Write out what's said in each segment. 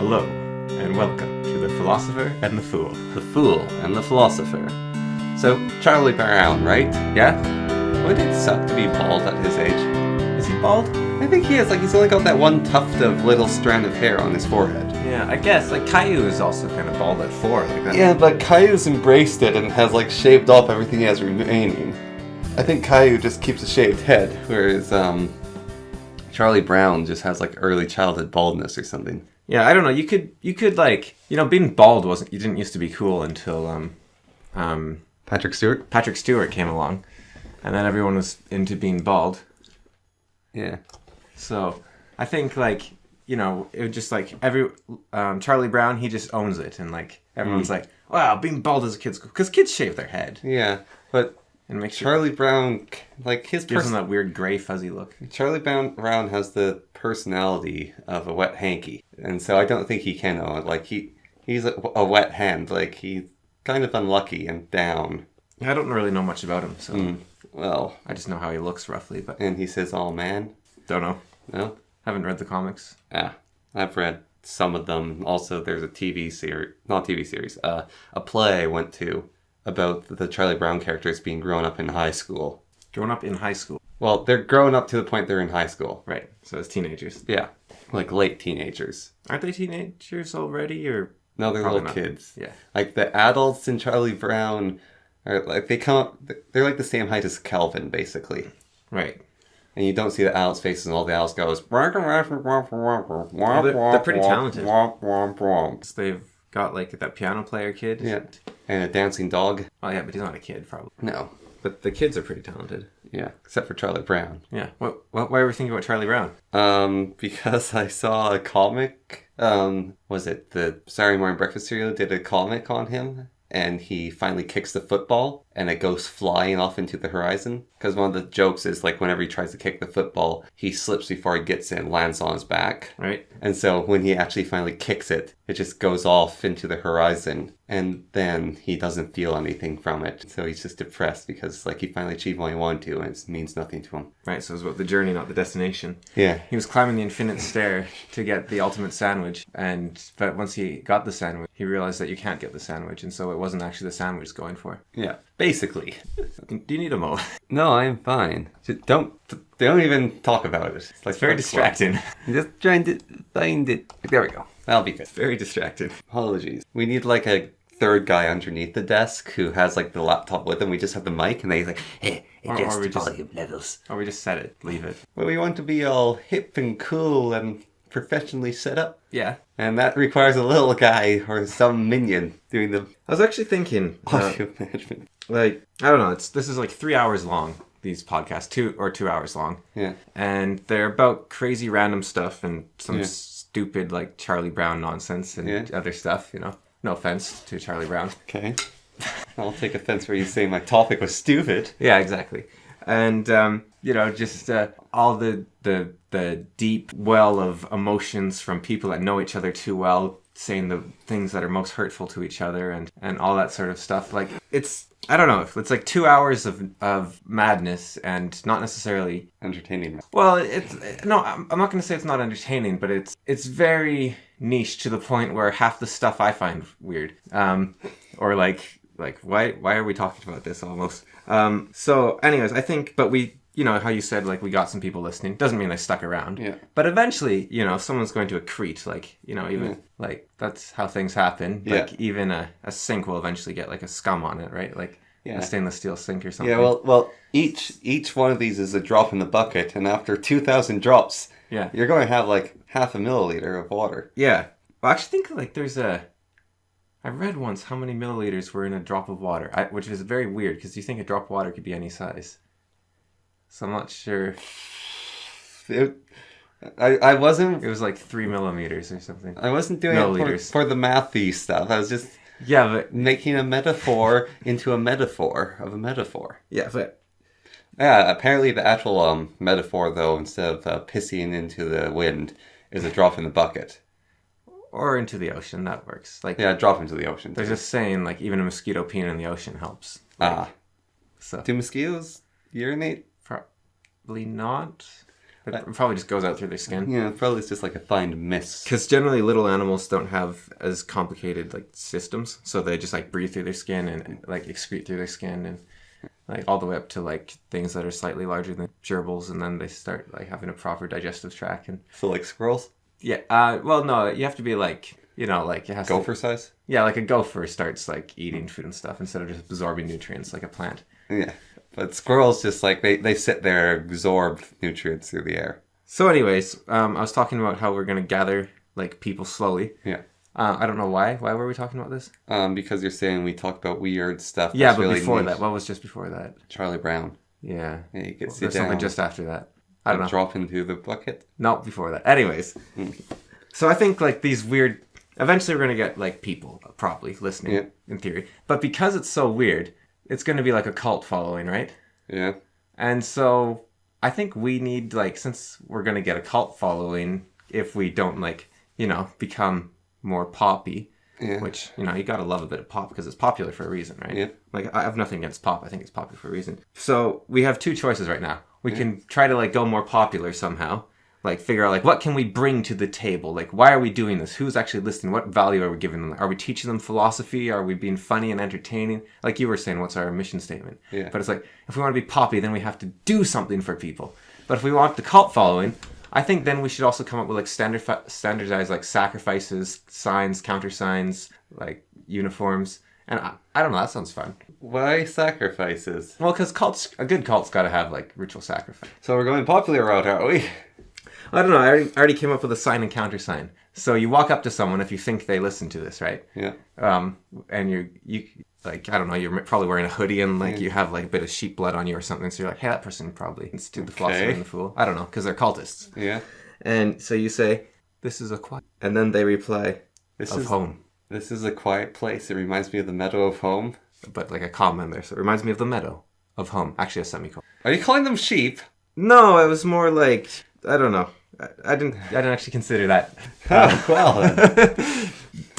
Hello, and welcome to The Philosopher and the Fool. The Fool and the Philosopher. So, Charlie Brown, right? Yeah? Would it suck to be bald at his age? Is he bald? I think he is. He's only got that one tuft of little strand of hair on his forehead. Yeah, I guess. Caillou is also kind of bald at 4. Yeah, but Caillou's embraced it and has, shaved off everything he has remaining. I think Caillou just keeps a shaved head, whereas, Charlie Brown just has, early childhood baldness or something. Yeah, I don't know. You could being bald you didn't used to be cool until, Patrick Stewart? Patrick Stewart came along. And then everyone was into being bald. Yeah. So, I think, it would just, Charlie Brown, he just owns it. And, everyone's wow, being bald as a kid's cool. Because kids shave their head. Yeah, but and makes Charlie Brown, his gives him that weird gray fuzzy look. Charlie Brown has the personality of a wet hanky. And so I don't think he can own it. He's a wet hand. He's kind of unlucky and down. I don't really know much about him, so... Well... I just know how he looks, roughly, but... And he says, "Oh, man." Don't know. No? Haven't read the comics. Yeah. I've read some of them. Also, there's a TV series... Not TV series. A play I went to about the Charlie Brown characters being grown up in high school. Grown up in high school? Well, they're grown up to the point they're in high school. Right. So as teenagers. Yeah. Late teenagers. Aren't they teenagers already, or...? No, they're Probably little not. kids. Yeah. The adults in Charlie Brown are they're the same height as Calvin, basically. Right. And you don't see the adults' faces, and all the adults goes. They're pretty talented. They've got that piano player kid. Yeah. And a dancing dog. Oh yeah, but he's not a kid, probably. No. But the kids are pretty talented. Yeah, except for Charlie Brown. Yeah. Why were we thinking about Charlie Brown? Because I saw a comic. Was it the Saturday Morning Breakfast cereal did a comic on him? And he finally kicks the football, and it goes flying off into the horizon. Because one of the jokes is, whenever he tries to kick the football, he slips before he gets in, lands on his back. Right. And so when he actually finally kicks it, it just goes off into the horizon. And then he doesn't feel anything from it. So he's just depressed because, he finally achieved what he wanted to, and it means nothing to him. Right, so it was about the journey, not the destination. Yeah. He was climbing the infinite stair to get the ultimate sandwich, but once he got the sandwich, he realized that you can't get the sandwich, and so it wasn't actually the sandwich he's going for. Yeah, basically. Do you need a mo? No, I'm fine. Just don't even talk about it. It's very distracting. I'm just trying to find it. There we go. That'll be good. It's very distracting. Apologies. We need a third guy underneath the desk who has the laptop with him. We just have the mic, and he's hey, adjust the volume levels. Or we just set it, leave it. Well, we want to be all hip and cool and professionally set up. Yeah. And that requires a little guy or some minion doing the... I was actually thinking... audio management. I don't know, this is 3 hours long, these podcasts, 2 hours long. Yeah. And they're about crazy random stuff and some stupid, Charlie Brown nonsense and other stuff, No offense to Charlie Brown. Okay. I'll take offense where you say my topic was stupid. Yeah, exactly. And, just all the deep well of emotions from people that know each other too well, saying the things that are most hurtful to each other and all that sort of stuff. It's, I don't know, it's 2 hours of madness and not necessarily... entertaining. Well, I'm not going to say it's not entertaining, but it's very niche to the point where half the stuff I find weird. Or why are we talking about this almost? So anyways, I think, but we, how you said, we got some people listening. Doesn't mean they stuck around. Yeah. But eventually, someone's going to accrete, even, that's how things happen. Even a sink will eventually get, a scum on it, right? A stainless steel sink or something. Yeah, well, each one of these is a drop in the bucket, and after 2,000 drops, you're going to have, half a milliliter of water. Yeah. Well, I actually think, there's I read once how many milliliters were in a drop of water, which is very weird, because you think a drop of water could be any size. So I'm not sure. I wasn't... It was 3 millimeters or something. I wasn't doing it for the mathy stuff. I was just making a metaphor into a metaphor of a metaphor. Yeah, but... Yeah, apparently the actual metaphor, though, instead of pissing into the wind, is a drop in the bucket. Or into the ocean, that works. Drop into the ocean. There's just saying, even a mosquito peeing in the ocean helps. So. Do mosquitoes urinate? Probably not. It probably just goes out through their skin. Yeah, probably it's just like a fine mist. Because generally little animals don't have as complicated like systems, so they just like breathe through their skin and like excrete through their skin and like all the way up to like things that are slightly larger than gerbils, and then they start like having a proper digestive tract. And So like squirrels? yeah, well no, you have to be like, you know, like it has Gopher size? Yeah, like a gopher starts like eating food and stuff instead of just absorbing nutrients like a plant. Yeah. But squirrels just like, they sit there, absorb nutrients through the air. So anyways, I was talking about how we're going to gather like people slowly. Yeah. I don't know why. Why were we talking about this? Because you're saying we talk about weird stuff. Yeah, that's but really before niche. that, what was just before that? Charlie Brown. Yeah. Yeah, you could sit There's down. something just after that. I don't know. Drop into the bucket. No, before that. Anyways. So I think like these weird... Eventually we're going to get like people probably listening in theory. But because it's so weird, it's going to be like a cult following, right? Yeah. And so I think we need like, since we're going to get a cult following, if we don't like, you know, become more poppy, which, you know, you got to love a bit of pop because it's popular for a reason, right? Yeah. Like I have nothing against pop. I think it's popular for a reason. So we have two choices right now. We can try to like go more popular somehow. Like figure out like what can we bring to the table? Like why are we doing this? Who's actually listening? What value are we giving them? Are we teaching them philosophy? Are we being funny and entertaining? Like you were saying, what's our mission statement? Yeah. But it's like if we want to be poppy, then we have to do something for people. But if we want the cult following, I think then we should also come up with like standardized like sacrifices, signs, countersigns, like uniforms. And I don't know. That sounds fun. Why sacrifices? Well, because a good cult's got to have like ritual sacrifice. So we're going popular route, are we? I don't know. I already came up with a sign and countersign. So you walk up to someone if you think they listen to this, right? Yeah. And you like, I don't know, you're probably wearing a hoodie and like you have like a bit of sheep blood on you or something. So you're like, hey, that person probably instituted the philosopher and the fool. I don't know, because they're cultists. Yeah. And so you say, this is a quiet. And then they reply, home. This is a quiet place. It reminds me of the meadow of home. But like a comma in there. So it reminds me of the meadow of home. Actually, a semicolon. Are you calling them sheep? No, it was more like, I don't know. I didn't actually consider that. Well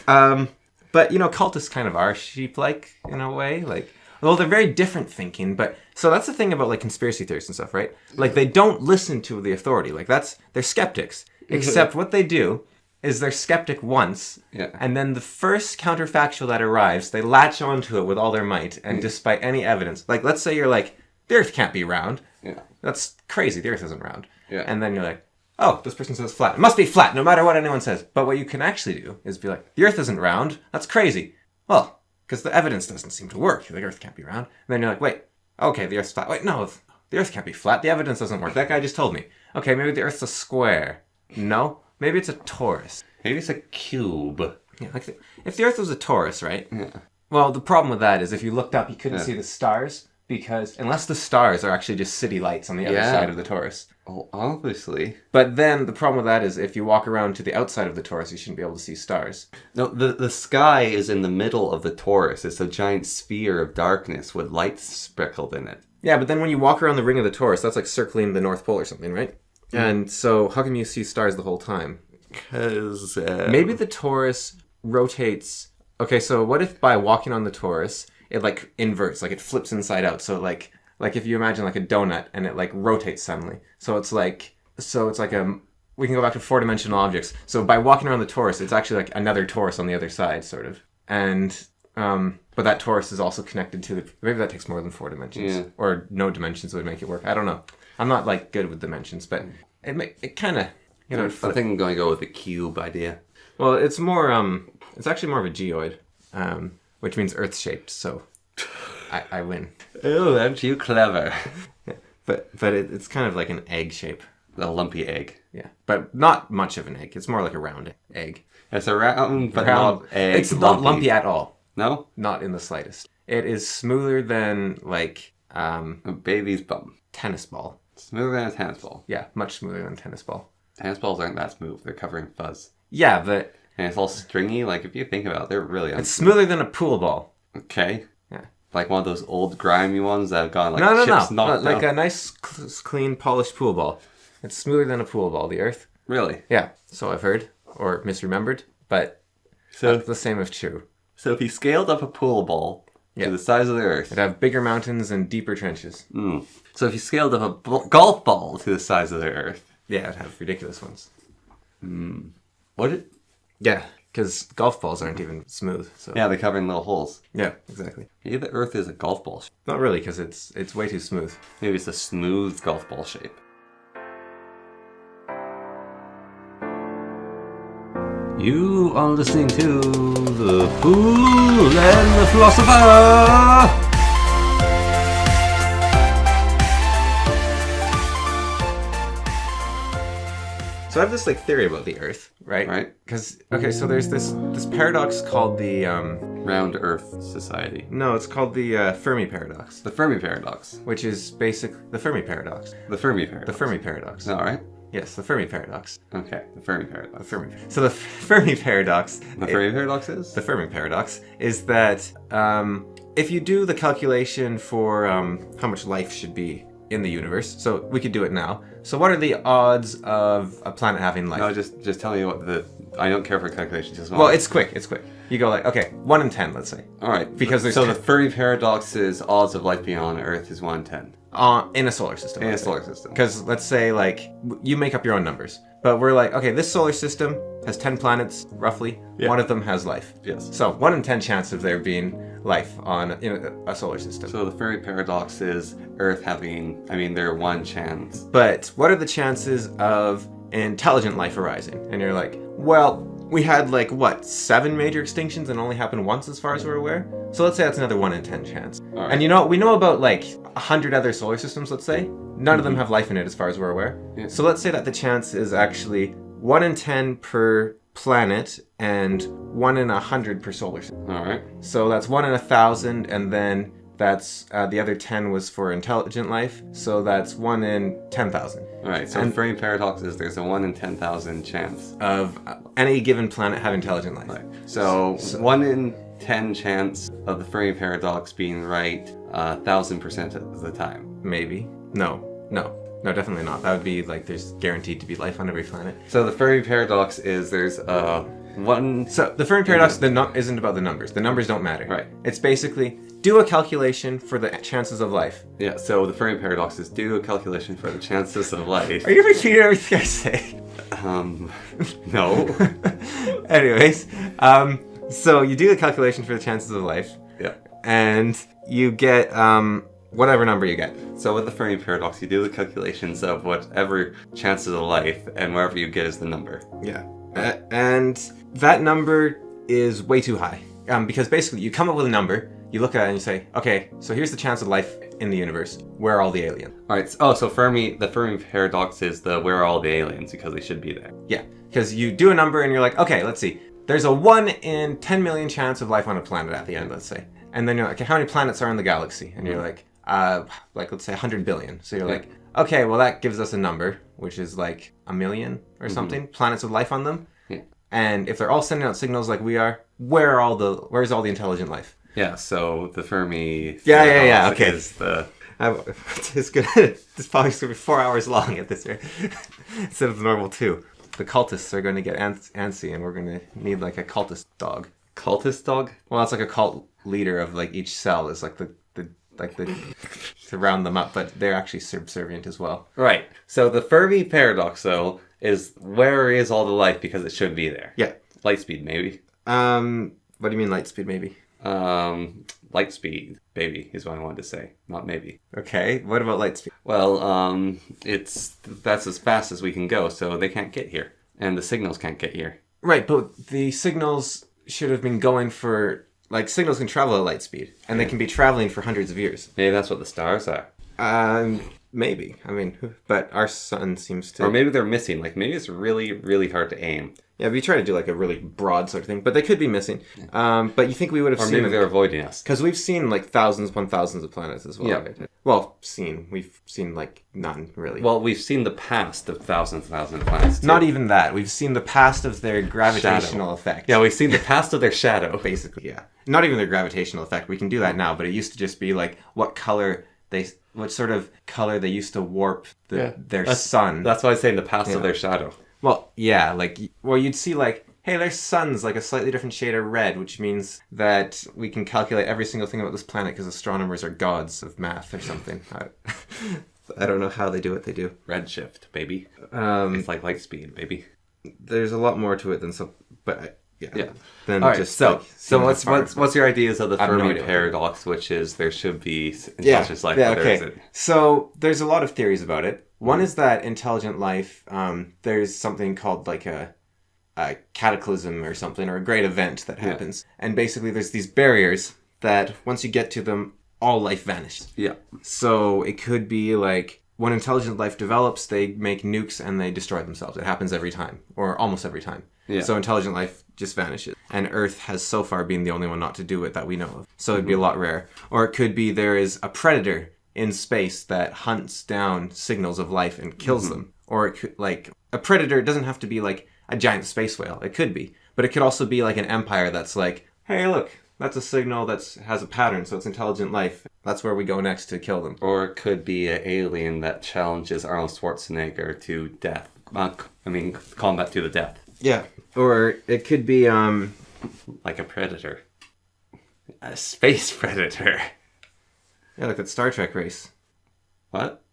then. But, you know, cultists kind of are sheep-like in a way. Like, well, they're very different thinking, but... So that's the thing about, like, conspiracy theories and stuff, right? Like, they don't listen to the authority. Like, they're skeptics. Except what they do is they're skeptic once, and then the first counterfactual that arrives, they latch onto it with all their might, and despite any evidence. Like, let's say you're like, the Earth can't be round. Yeah. That's crazy. The Earth isn't round. Yeah. And then you're like, oh, this person says flat. It must be flat, no matter what anyone says. But what you can actually do is be like, the Earth isn't round. That's crazy. Well, because the evidence doesn't seem to work. The Earth can't be round. And then you're like, wait, okay, the Earth's flat. Wait, no, the Earth can't be flat. The evidence doesn't work. That guy just told me. Okay, maybe the Earth's a square. No, maybe it's a torus. Maybe it's a cube. Yeah, like if the Earth was a torus, right? Yeah. Well, the problem with that is if you looked up, you couldn't see the stars. Because unless the stars are actually just city lights on the other side of the torus. Oh, obviously. But then the problem with that is if you walk around to the outside of the torus, you shouldn't be able to see stars. No, the sky is in the middle of the torus. It's a giant sphere of darkness with lights speckled in it. Yeah, but then when you walk around the ring of the torus, that's like circling the North Pole or something, right? And so how come you see stars the whole time? Because... Maybe the torus rotates... Okay, so what if by walking on the torus... it like inverts, like it flips inside out. So like if you imagine like a donut and it like rotates suddenly. So it's like we can go back to four-dimensional objects. So by walking around the torus, it's actually like another torus on the other side, sort of. And but that torus is also connected to maybe that takes more than 4 dimensions. Yeah. Or no dimensions would make it work. I don't know. I'm not like good with dimensions, but it kind of, you know, I think I'm going to go with the cube idea. Well, it's more it's actually more of a geoid. Which means Earth-shaped, so I win. Oh, aren't you clever? Yeah. But it's kind of like an egg shape. A lumpy egg. Yeah, but not much of an egg. It's more like a round egg. It's a round, but Round. not egg. It's not lumpy at all. No? Not in the slightest. It is smoother than like A baby's bum. tennis ball. Smoother than a tennis ball. Yeah, much smoother than tennis ball. Tennis balls aren't that smooth. They're covering fuzz. Yeah, but And it's all stringy. Like, if you think about it, they're really it's smoother than a pool ball. Okay. Yeah. Like one of those old grimy ones that have gone like No, chips knocked like out. a nice, clean, polished pool ball. It's smoother than a pool ball, the Earth. Really? Yeah, so I've heard, or misremembered, but that's the same if true. So if you scaled up a pool ball Yeah. to the size of the Earth. It'd have bigger mountains and deeper trenches. So if you scaled up a golf ball to the size of the Earth. Yeah, it'd have ridiculous ones. Would it? Yeah, because golf balls aren't even smooth. So Yeah, they cover in little holes. yeah, exactly. Maybe the Earth is a golf ball. Not really, because it's way too smooth. Maybe it's a smooth golf ball shape. You are listening to The Fool and the Philosopher! So I have this theory about the Earth, right? Right. Because so there's this paradox called the Round Earth Society. no, it's called the Fermi paradox, The Fermi paradox. which is the Fermi paradox. The Fermi paradox. The Fermi paradox. Alright. Yes, the Fermi paradox. Okay, the Fermi paradox. The Fermi. So the Fermi paradox. The Fermi paradox is? The Fermi paradox is that if you do the calculation for how much life should be in the universe, so we could do it now. So what are the odds of a planet having life? No, just tell me what the... I don't care for calculations. Just Well, it's quick. You go okay, 1 in 10, let's say. Alright, Because there's so the Fermi paradox's odds of life beyond Earth is 1 in 10. In a solar system. In a solar system. Because let's say you make up your own numbers, but we're okay, this solar system has 10 planets roughly. Yeah. One of them has life. Yes. So 1 in 10 chance of there being life on a solar system. So the Fermi paradox is Earth having, there 1 chance. But what are the chances of intelligent life arising? And you're well, we had 7 major extinctions and only happened once as far as we're aware. So let's say that's another 1 in 10 chance. All right. And we know about 100 other solar systems, let's say. None of them have life in it as far as we're aware. Yeah. So let's say that the chance is actually 1 in 10 per planet and 1 in 100 per solar system. Alright. So that's 1 in 1,000, and then that's the other 10 was for intelligent life. So that's 1 in 10,000 Alright, so the Fermi paradox is there's a 1 in 10,000 chance. of any given planet have intelligent life. Right. So 1 in 10 chance of the Fermi paradox being right 1,000% of the time. Maybe. No, definitely not. That would be there's guaranteed to be life on every planet. So the Fermi paradox is there's one... So the Fermi paradox isn't about the numbers. The numbers don't matter. Right. It's basically do a calculation for the chances of life. Yeah, so the Fermi paradox is do a calculation for the chances of life. Are you repeating everything I say? No. Anyways, so you do the calculation for the chances of life, Yeah. and you get whatever number you get. So with the Fermi paradox, you do the calculations of whatever chances of life, and wherever you get is the number. Yeah. And that number is way too high. Because basically, you come up with a number, you look at it and you say, okay, so here's the chance of life in the universe. Where are all the aliens? Alright, so the Fermi paradox is where are all the aliens, because they should be there. Yeah. Because you do a number and you're okay, let's see. There's a 1 in 10 million chance of life on a planet at the end, let's say. And then you're okay, how many planets are in the galaxy? And you're let's say 100 billion. So you're okay, well that gives us a number, which is a million or something, planets with life on them. Yeah. And if they're all sending out signals like we are, where's all the intelligent life? Yeah, so the Fermi Yeah, paradox okay. is the... It's gonna. This probably gonna be 4 hours long at this rate, instead of the normal 2. The cultists are going to get antsy, and we're going to need a cultist dog. Cultist dog? Well, it's a cult leader of each cell is the to round them up, but they're actually subservient as well. Right. So the Fermi paradox, though, is where is all the life because it should be there. Yeah. Light speed, maybe. What do you mean light speed? Maybe. Light speed, baby, is what I wanted to say, not maybe. Okay. What about light speed? Well, that's as fast as we can go, so they can't get here, and the signals can't get here. Right, but the signals should have been going for signals can travel at light speed, and they can be traveling for hundreds of years. Maybe that's what the stars are. Maybe. But our sun seems to... Or maybe they're missing. Maybe it's really, really hard to aim. Yeah, we try to do a really broad sort of thing, but they could be missing. But you think we would have seen... Or maybe they're avoiding us. Because we've seen thousands upon thousands of planets as well. Yeah. Right? Well, we've seen none, really. Well, we've seen the past of thousands and thousands of planets, too. Not even that. We've seen the past of their gravitational effect. Yeah, we've seen the past of their shadow. Basically, yeah. Not even their gravitational effect. We can do that now, but it used to just be what sort of color they used to warp their sun. That's why I'm saying the past of their shadow. Well, yeah, you'd see hey, their sun's a slightly different shade of red, which means that we can calculate every single thing about this planet because astronomers are gods of math or something. I don't know how they do what they do. Redshift, baby. Um, It's like light speed, baby. there's a lot more to it than some, but Yeah. Than All right. just So like, seeing what's how far- what's your ideas of the I have no Fermi idea what paradox, which is there should be Yeah, intelligent life, yeah, but there okay. isn't. So there's a lot of theories about it. One is that intelligent life, there's something called like a cataclysm or something, or a great event that happens. And basically there's these barriers that once you get to them, all life vanishes. Yeah. So it could be like when intelligent life develops, they make nukes and they destroy themselves. It happens every time, or almost every time. Yeah. So intelligent life just vanishes. And Earth has so far been the only one not to do it that we know of. So it'd be a lot rare. Or it could be there is a predator in space that hunts down signals of life and kills them. Or it could, like, a predator doesn't have to be like a giant space whale. It could be. But it could also be like an empire that's like, hey, look, that's a signal that has a pattern, so it's intelligent life. That's where we go next to kill them. Or it could be an alien that challenges Arnold Schwarzenegger to death. Combat to the death. Yeah. Or it could be, Like a predator. A space predator. yeah, like that Star Trek race. What?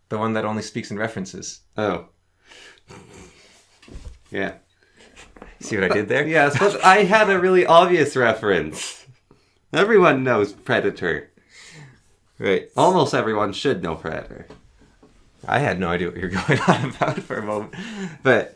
The one that only speaks in references. Oh. Yeah. See what I did there? Yes, but I had a really obvious reference. Everyone knows Predator. Right. Almost everyone should know Predator. I had no idea what you were going on about for a moment. But,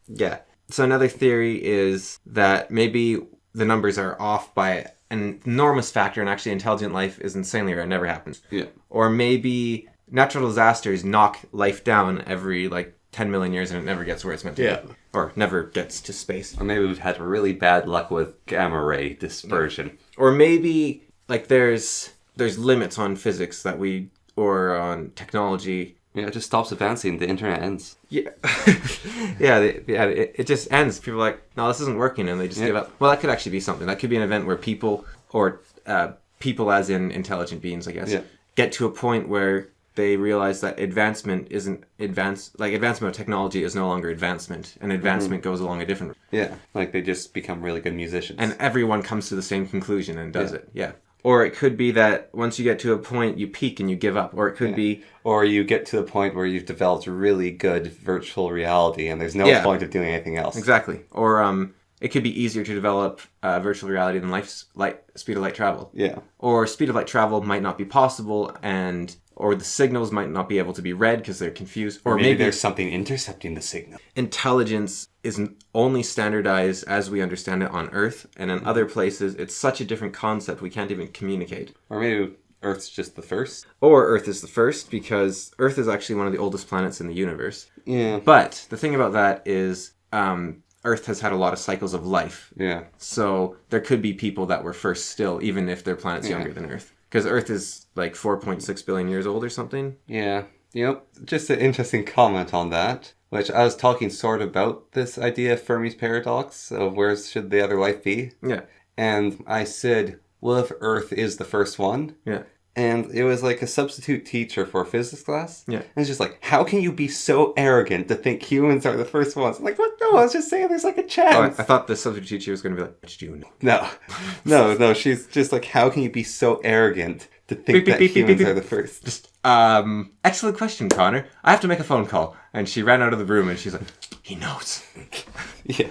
yeah. So another theory is that maybe the numbers are off by an enormous factor and actually intelligent life is insanely rare. It never happens. Yeah. Or maybe natural disasters knock life down every, 10 million years and it never gets where it's meant to Yeah. be. Or never gets to space. Or maybe we've had really bad luck with gamma ray dispersion. Or maybe, there's limits on physics or on technology. Yeah, it just stops advancing. The internet ends. Yeah, it just ends. People are like, no, this isn't working, and they just give up. Well, that could actually be something. That could be an event where people, or people as in intelligent beings, I guess, get to a point where they realize that advancement of technology is no longer advancement, and advancement goes along a different. Yeah, like they just become really good musicians. And everyone comes to the same conclusion and does it. Yeah. Or it could be that once you get to a point, you peak and you give up. Or it could be... Or you get to the point where you've developed really good virtual reality and there's no point of doing anything else. Exactly. Or it could be easier to develop virtual reality than speed of light travel. Yeah. Or speed of light travel might not be possible or the signals might not be able to be read because they're confused. Or maybe there's something intercepting the signal. Intelligence is only standardized as we understand it on Earth, and in other places it's such a different concept we can't even communicate. Or maybe Earth's just the first. Or Earth is the first, because Earth is actually one of the oldest planets in the universe. Yeah. But the thing about that is Earth has had a lot of cycles of life. Yeah. So there could be people that were first still, even if their planet's younger than Earth. Because Earth is 4.6 billion years old or something. Yeah. Just an interesting comment on that, which I was talking sort of about this idea of Fermi's paradox of where should the other life be. Yeah. And I said, well, if Earth is the first one? Yeah. And it was like a substitute teacher for a physics class. Yeah. And it's just like, how can you be so arrogant to think humans are the first ones? I'm like, what? No, I was just saying there's a chance. I thought the substitute teacher was going to be like, what did you know? No. She's just like, how can you be so arrogant to think that humans are the first? Just, excellent question, Connor. I have to make a phone call. And she ran out of the room and she's like, he knows. Yeah.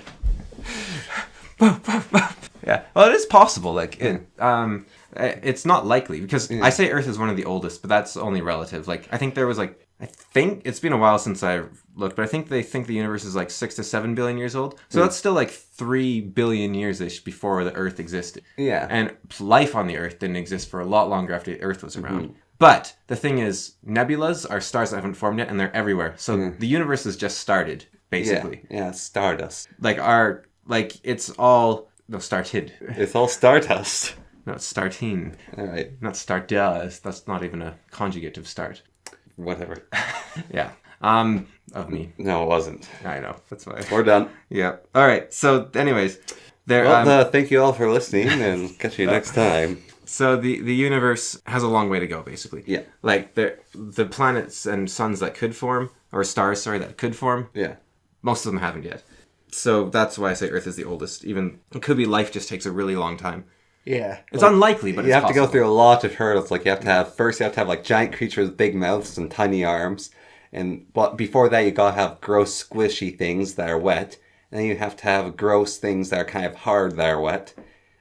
Yeah. Well, it is possible. It's not likely because I say Earth is one of the oldest, but that's only relative. I think there was I think it's been a while since I looked, but I think they think the universe is 6 to 7 billion years old. So that's still 3 billion years-ish before the Earth existed. Yeah. And life on the Earth didn't exist for a lot longer after the Earth was around. But the thing is, nebulas are stars that haven't formed yet, and they're everywhere. So the universe has just started, basically. Yeah, stardust. It's all... No, started. It's all stardust. No, it's starting. All right. Not stardust. That's not even a conjugate of start. Whatever. Yeah. Of me. No, it wasn't. I know. That's why. We're done. Yeah. All right. So, anyways, thank you all for listening, and catch you next time. So the universe has a long way to go, basically. Yeah. The planets and suns that could form, or stars, that could form. Yeah. Most of them haven't yet. So that's why I say Earth is the oldest. Even it could be life just takes a really long time. Yeah. It's unlikely, but you it's have possible. to go through a lot of hurdles. Like you have to have like giant creatures with big mouths and tiny arms. But before that, you gotta have gross, squishy things that are wet. And then you have to have gross things that are kind of hard that are wet.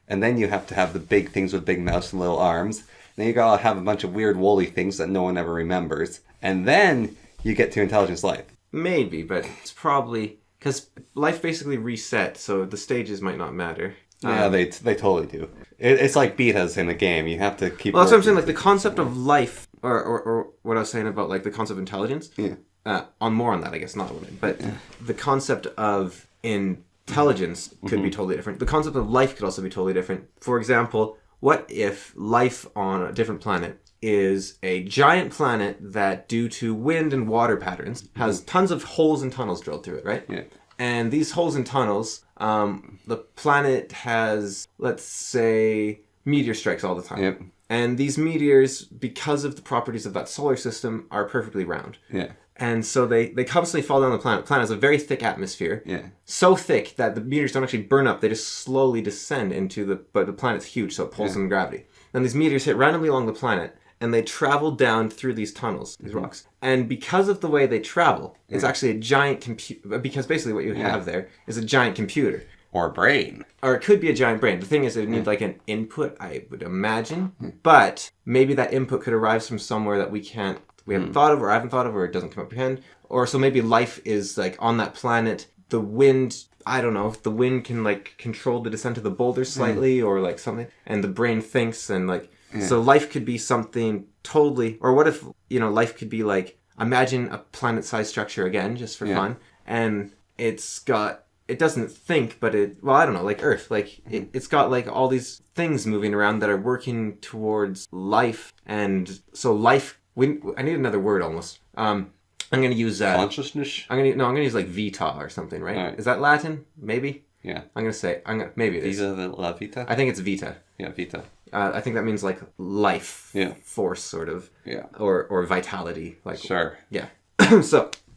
And then you have to have the big things with big mouths and little arms. And then you gotta have a bunch of weird woolly things that no one ever remembers. And then you get to intelligence life. Maybe, but it's probably... Because life basically reset, so the stages might not matter. Yeah, they totally do. It's like betas in a game. You have to keep. Well, that's what I'm saying. Like the concept of life, or what I was saying about like the concept of intelligence. Yeah. On more on that, I guess, not women, but the concept of intelligence could be totally different. The concept of life could also be totally different. For example, what if life on a different planet is a giant planet that, due to wind and water patterns, has tons of holes and tunnels drilled through it, right? Yeah. And these holes and tunnels, the planet has, let's say, meteor strikes all the time. Yep. And these meteors, because of the properties of that solar system, are perfectly round. Yeah. And so they constantly fall down the planet. The planet has a very thick atmosphere. Yeah. So thick that the meteors don't actually burn up. They just slowly descend but the planet's huge, so it pulls them in gravity. Then these meteors hit randomly along the planet, and they travel down through these tunnels, these rocks. And because of the way they travel, it's actually a giant computer. Because basically what you have there is a giant computer. Or brain. Or it could be a giant brain. The thing is, it would need like an input, I would imagine. But maybe that input could arise from somewhere that we haven't thought of, or I haven't thought of, or it doesn't comprehend. Or so maybe life is like on that planet. The wind, I don't know, if the wind can like control the descent of the boulder slightly, or like something. And the brain thinks and like... So life could be something totally... Or what if, life could be like... Imagine a planet-sized structure again, just for fun. And it's got... It doesn't think, but well, I don't know, like Earth. Like, it's got like all these things moving around that are working towards life. And so life... I need another word almost. I'm going to use... Consciousness? I'm going to use like vita or something, right? Right. Is that Latin? Maybe? Yeah. Maybe it is. Vita la vita? I think it's vita. Yeah, vita. I think that means like life, force, sort of, or vitality, like sure, yeah.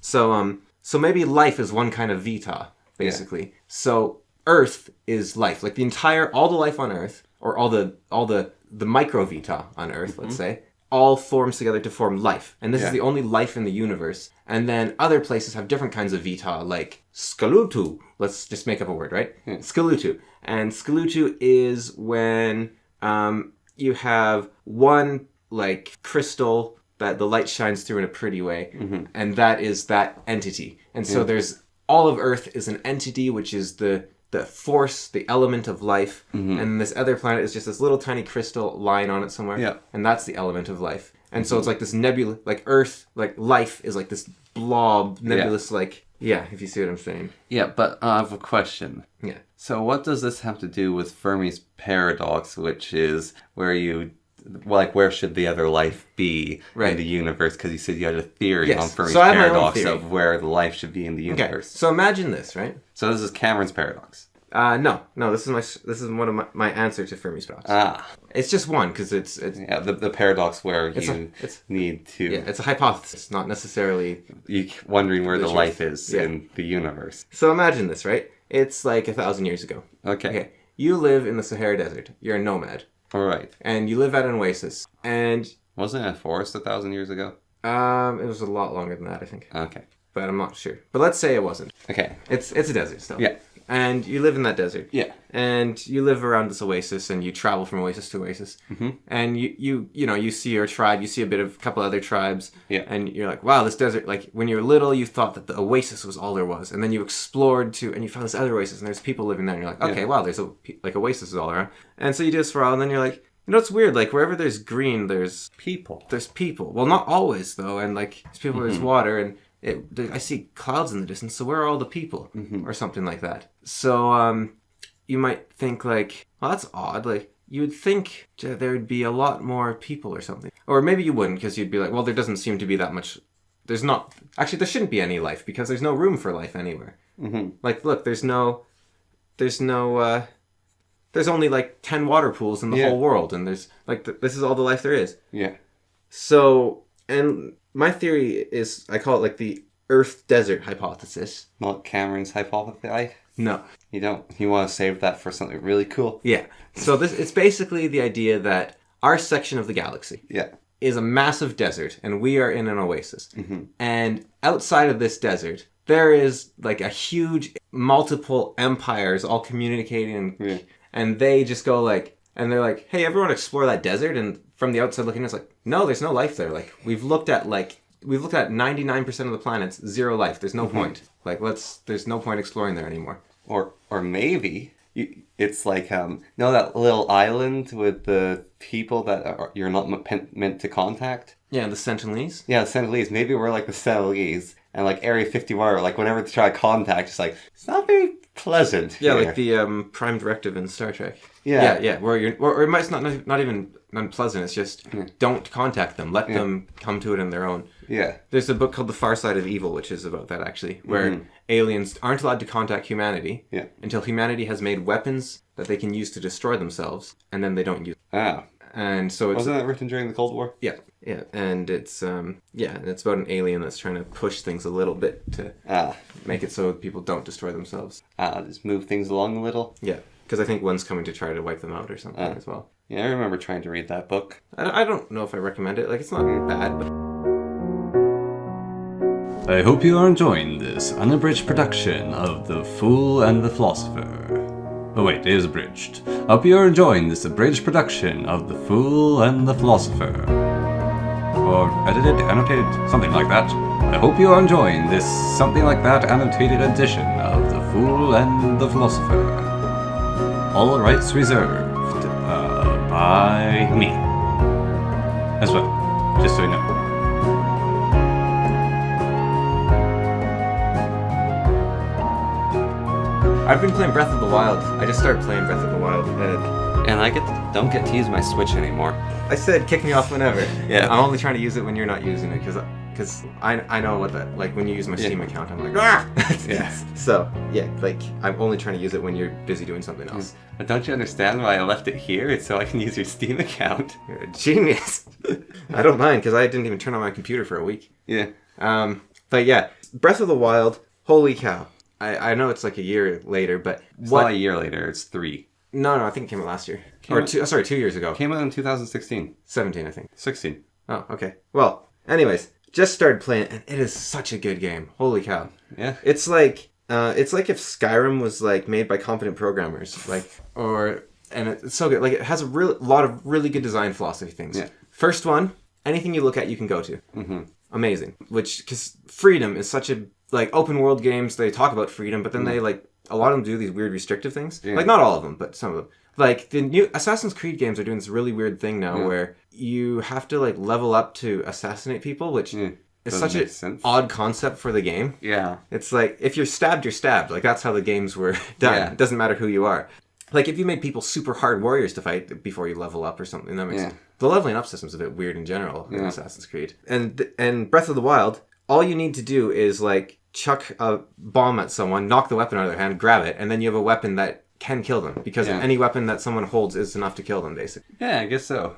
So maybe life is one kind of vita, basically. Yeah. So Earth is life, like all the life on Earth, or all the micro vita on Earth, let's say, all forms together to form life, and this is the only life in the universe. And then other places have different kinds of vita, like Skalutu. Let's just make up a word, right? Yeah. Skalutu, and Skalutu is when you have one like crystal that the light shines through in a pretty way, and that is that entity. And so there's all of Earth is an entity, which is the force, the element of life, and this other planet is just this little tiny crystal lying on it somewhere, and that's the element of life. And so it's like this nebula, like Earth, like life is like this blob, nebulous, like, if you see what I'm saying. Yeah, but I have a question. Yeah. So what does this have to do with Fermi's paradox, which is where should the other life be in the universe? Because you said you had a theory on Fermi's paradox of where the life should be in the universe. Okay. So imagine this, right? So this is Cameron's paradox. No. This is one of my answer to Fermi's paradox. It's just one because it's the paradox where you need to. Yeah, it's a hypothesis, not necessarily. You wondering where the life is in the universe. So imagine this, right? It's like 1,000 years ago. Okay. You live in the Sahara Desert. You're a nomad. All right. And you live at an oasis. And wasn't it a forest 1,000 years ago? It was a lot longer than that, I think. Okay. But I'm not sure. But let's say it wasn't. Okay. It's a desert still. Yeah. And you live in that desert. Yeah. And you live around this oasis, and you travel from oasis to oasis. Mm-hmm. And you see your tribe, you see a couple other tribes. Yeah. And you're like, wow, this desert, like when you were little, you thought that the oasis was all there was. And then you explored and you found this other oasis, and there's people living there. And you're like, okay, wow, there's oasis all around. And so you do this for a while, and then you're like, it's weird. Like wherever there's green, there's people. There's people. Well, not always though. And like there's people, there's water, and I see clouds in the distance. So where are all the people, or something like that? So you might think like, well, that's odd. Like you would think there would be a lot more people or something, or maybe you wouldn't because you'd be like, well, there doesn't seem to be that much. There shouldn't be any life because there's no room for life anywhere. Mm-hmm. Like, look, there's only like 10 water pools in the whole world, and there's like this is all the life there is. Yeah. So, and my theory is, I call it like the Earth desert hypothesis. Not Cameron's hypothesis. No. You want to save that for something really cool? Yeah. So it's basically the idea that our section of the galaxy is a massive desert, and we are in an oasis. Mm-hmm. And outside of this desert, there is like a huge multiple empires all communicating, and they just go like, and they're like, hey, everyone explore that desert. And from the outside looking, it's like, no, there's no life there. Like we've looked at 99% of the planets, zero life. There's no point. Like there's no point exploring there anymore. Or maybe it's like that little island with the people that you're not meant to contact. Yeah, the Sentinelese. Yeah, the Sentinelese. Maybe we're like the Sentinelese, and like Area 51, or like whenever they try to contact, it's like it's not very pleasant. Yeah, here. like the Prime Directive in Star Trek. Yeah. Where it might not even unpleasant. It's just don't contact them. Let them come to it on their own. Yeah. There's a book called The Far Side of Evil, which is about that actually, where aliens aren't allowed to contact humanity until humanity has made weapons that they can use to destroy themselves, and then they don't use. And so it's wasn't that written during the Cold War? Yeah, and it's it's about an alien that's trying to push things a little bit to make it so people don't destroy themselves. Just move things along a little. Yeah, because I think one's coming to try to wipe them out or something as well. Yeah, I remember trying to read that book. I don't know if I recommend it. Like, it's not bad, but... I hope you are enjoying this unabridged production of The Fool and the Philosopher. Oh wait, it is abridged. Hope you are enjoying this abridged production of The Fool and the Philosopher. Or edited, annotated, something like that. I hope you are enjoying this something like that annotated edition of The Fool and the Philosopher. All rights reserved. By me. As well, just so you know. I've been playing Breath of the Wild. I just started playing Breath of the Wild. And I don't get to use my Switch anymore. I said kick me off whenever. Yeah. I'm only trying to use it when you're not using it, because I know what that, like when you use my Steam account, I'm like, ah! Yeah. So, yeah, like I'm only trying to use it when you're busy doing something else. But don't you understand why I left it here? It's so I can use your Steam account. You're a genius. I don't mind, because I didn't even turn on my computer for a week. Yeah. But yeah, Breath of the Wild, holy cow. I know it's like a year later, but It's not a year later, it's 3. No, I think it came out last year. 2 years ago. Came out in 2016. 17, I think. 16. Oh, okay. Well, anyways, just started playing, and it is such a good game. Holy cow! Yeah. It's like if Skyrim was like made by competent programmers, and it's so good. Like it has a lot of really good design philosophy things. Yeah. First one, anything you look at, you can go to. Mm-hmm. Amazing. Because freedom is such a like open world games. They talk about freedom, but then they like a lot of them do these weird restrictive things. Yeah. Like not all of them, but some of them. Like the new Assassin's Creed games are doing this really weird thing now where you have to like level up to assassinate people, which is such an odd concept for the game. Yeah. It's like if you're stabbed, you're stabbed. Like that's how the games were done. Yeah. It doesn't matter who you are. Like if you made people super hard warriors to fight before you level up or something, that makes the leveling up system's a bit weird in general in Assassin's Creed. And Breath of the Wild, all you need to do is like chuck a bomb at someone, knock the weapon out of their hand, grab it, and then you have a weapon that can kill them because any weapon that someone holds is enough to kill them, basically. Yeah, I guess so.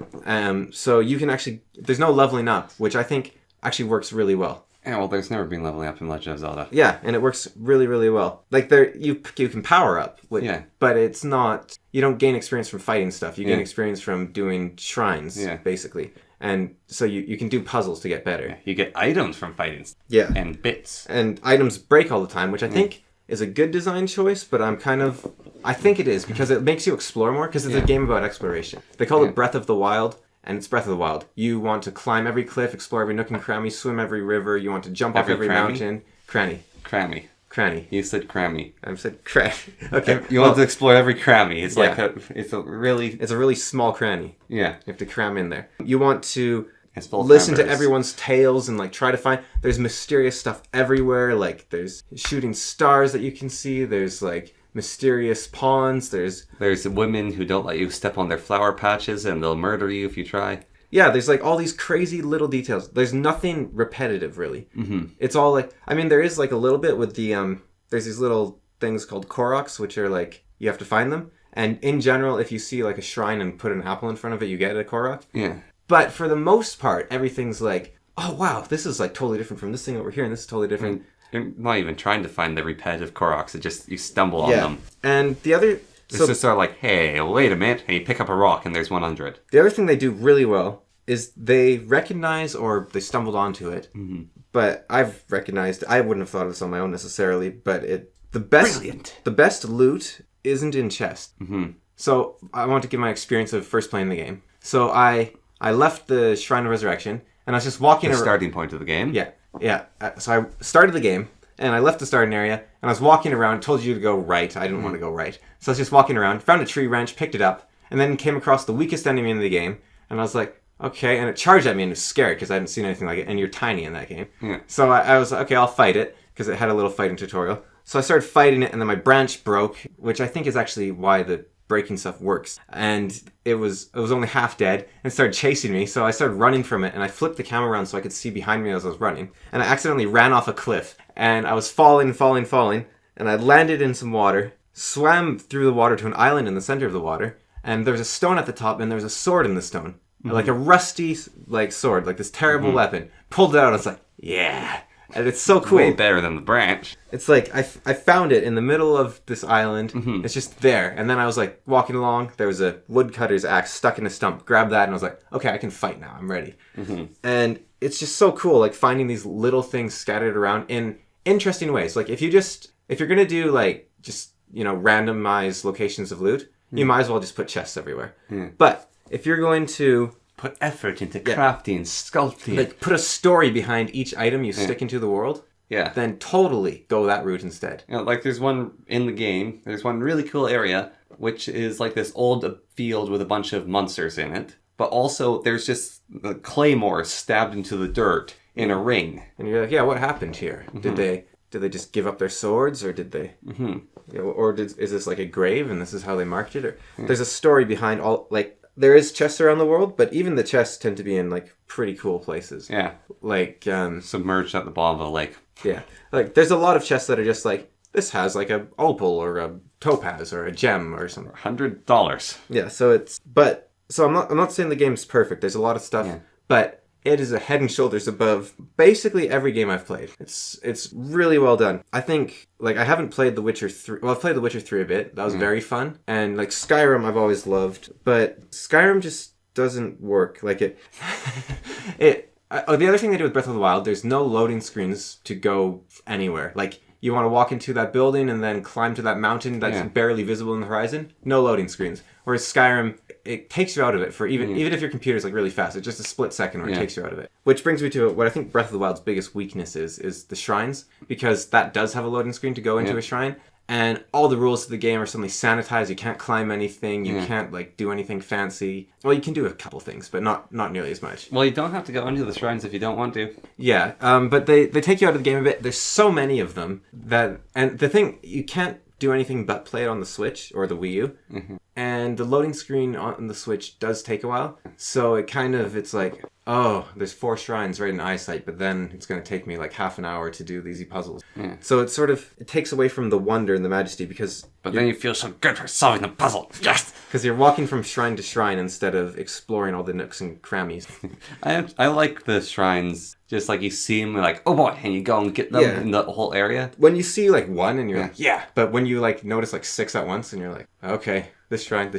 So you can actually, there's no leveling up, which I think actually works really well. Yeah, well, there's never been leveling up in Legend of Zelda. Yeah, and it works really, really well. Like you can power up, but it's not. You don't gain experience from fighting stuff. You gain experience from doing shrines, basically. And so you can do puzzles to get better. Yeah, you get items from fighting. Yeah, and bits. And items break all the time, which I think is a good design choice. But I think it is because it makes you explore more. Because it's a game about exploration. They call it Breath of the Wild. And it's Breath of the Wild. You want to climb every cliff, explore every nook and cranny, swim every river. You want to jump off every mountain. Cranny. You said crammy. I said cranny. Okay. You want to explore every cranny. It's like it's a really small cranny. Yeah. You have to cram in there. You want to listen to everyone's tales and like try to find. There's mysterious stuff everywhere. Like there's shooting stars that you can see. There's like mysterious ponds. There's women who don't let you step on their flower patches and they'll murder you if you try. Yeah, there's like all these crazy little details. There's nothing repetitive really. Mm-hmm. It's all like, I mean, there is like a little bit with the there's these little things called Koroks, which are like you have to find them. And in general, if you see like a shrine and put an apple in front of it, you get a Korok. Yeah. But for the most part, everything's like, oh wow, this is like totally different from this thing over here, and this is totally different. You're not even trying to find the repetitive Koroks. It just, you stumble on them. And the other... It's just sort of like, hey, wait a minute. And you pick up a rock and there's 100. The other thing they do really well is they recognize, or they stumbled onto it, but I've recognized, I wouldn't have thought of this on my own necessarily, but the best loot isn't in chest. So I want to give my experience of first playing the game. So I left the Shrine of Resurrection, and I was just walking around. The starting point of the game? Yeah. So I started the game, and I left the starting area, and I was walking around, told you to go right. I didn't want to go right. So I was just walking around, found a tree wrench, picked it up, and then came across the weakest enemy in the game, and I was like, okay, and it charged at me and was scared because I hadn't seen anything like it, and you're tiny in that game. So I was like, okay, I'll fight it, because it had a little fighting tutorial. So I started fighting it, and then my branch broke, which I think is actually why the breaking stuff works. And it was only half dead, and it started chasing me, so I started running from it, and I flipped the camera around so I could see behind me as I was running. And I accidentally ran off a cliff, and I was falling, and I landed in some water, swam through the water to an island in the center of the water, and there was a stone at the top, and there was a sword in the stone. Like a rusty sword, like this terrible weapon. Pulled it out, and I was like, yeah. And it's so cool. Way better than the branch. It's like, I found it in the middle of this island. It's just there. And then I was like, walking along, there was a woodcutter's axe stuck in a stump. Grabbed that, and I was like, okay, I can fight now. I'm ready. And it's just so cool, like, finding these little things scattered around in interesting ways. Like, if you're going to do, like, just, randomized locations of loot, you might as well just put chests everywhere. But if you're going to put effort into crafting, sculpting, like put a story behind each item you stick into the world, then totally go that route instead. Like there's one in the game, there's one really cool area, which is like this old field with a bunch of monsters in it. But also there's just the claymore stabbed into the dirt in a ring. And you're like, yeah, what happened here? Did they just give up their swords, or did they... is this like a grave and this is how they marked it? Or there's a story behind all, like, there is chests around the world, but even the chests tend to be in, like, pretty cool places. Yeah. Like, submerged at the bottom of a lake. Yeah. Like, there's a lot of chests that are just like, this has, like, a opal or a topaz or a gem or something. $100. Yeah, so I'm not saying the game's perfect. There's a lot of stuff, but it is a head and shoulders above basically every game I've played. It's really well done. I think, like, I haven't played The Witcher 3. Well, I've played The Witcher 3 a bit. That was very fun. And, like, Skyrim I've always loved. But Skyrim just doesn't work. Like, the other thing they do with Breath of the Wild, there's no loading screens to go anywhere. Like, you want to walk into that building and then climb to that mountain that's barely visible in the horizon. No loading screens. Whereas Skyrim, it takes you out of it for even if your computer's like really fast. It's just a split second where it takes you out of it. Which brings me to what I think Breath of the Wild's biggest weakness is the shrines, because that does have a loading screen to go into a shrine. And all the rules of the game are suddenly sanitized. You can't climb anything. You can't, like, do anything fancy. Well, you can do a couple things, but not nearly as much. Well, you don't have to go into the shrines if you don't want to. Yeah, but they take you out of the game a bit. There's so many of them and the thing, you can't do anything but play it on the Switch or the Wii U. And the loading screen on the Switch does take a while. So it's like, oh, there's 4 shrines right in eyesight, but then it's going to take me like half an hour to do these puzzles. So it takes away from the wonder and the majesty, because... But then you feel so good for solving the puzzle. Yes! Because you're walking from shrine to shrine instead of exploring all the nooks and crannies. I like the shrines. Just like you see them, like, oh boy, and you go and get them in the whole area. When you see like one and you're like, yeah. But when you like notice like 6 at once and you're like, okay, this shrine.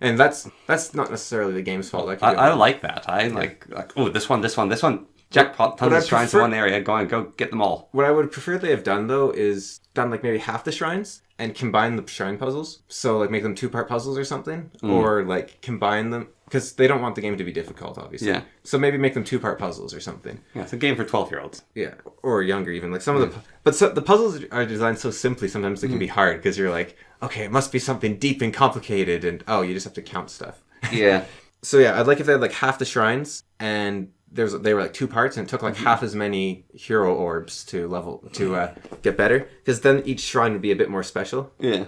And that's not necessarily the game's fault. I like that. I like, oh, this one. Jackpot, tons of shrines in one area. Go get them all. What I would prefer they have done, though, is done like maybe half the shrines and combine the shrine puzzles. So like make them 2-part puzzles or something. Or like combine them. Because they don't want the game to be difficult, obviously. Yeah. So maybe make them 2-part puzzles or something. Yeah, it's a game for 12-year-olds. Yeah, or younger even. Like some of the... But the puzzles are designed so simply, sometimes they can be hard. Because you're like, okay, it must be something deep and complicated. And, you just have to count stuff. Yeah. So yeah, I'd like if they had like half the shrines. And they were like 2 parts. And it took like half as many hero orbs to get better. Because then each shrine would be a bit more special. Yeah.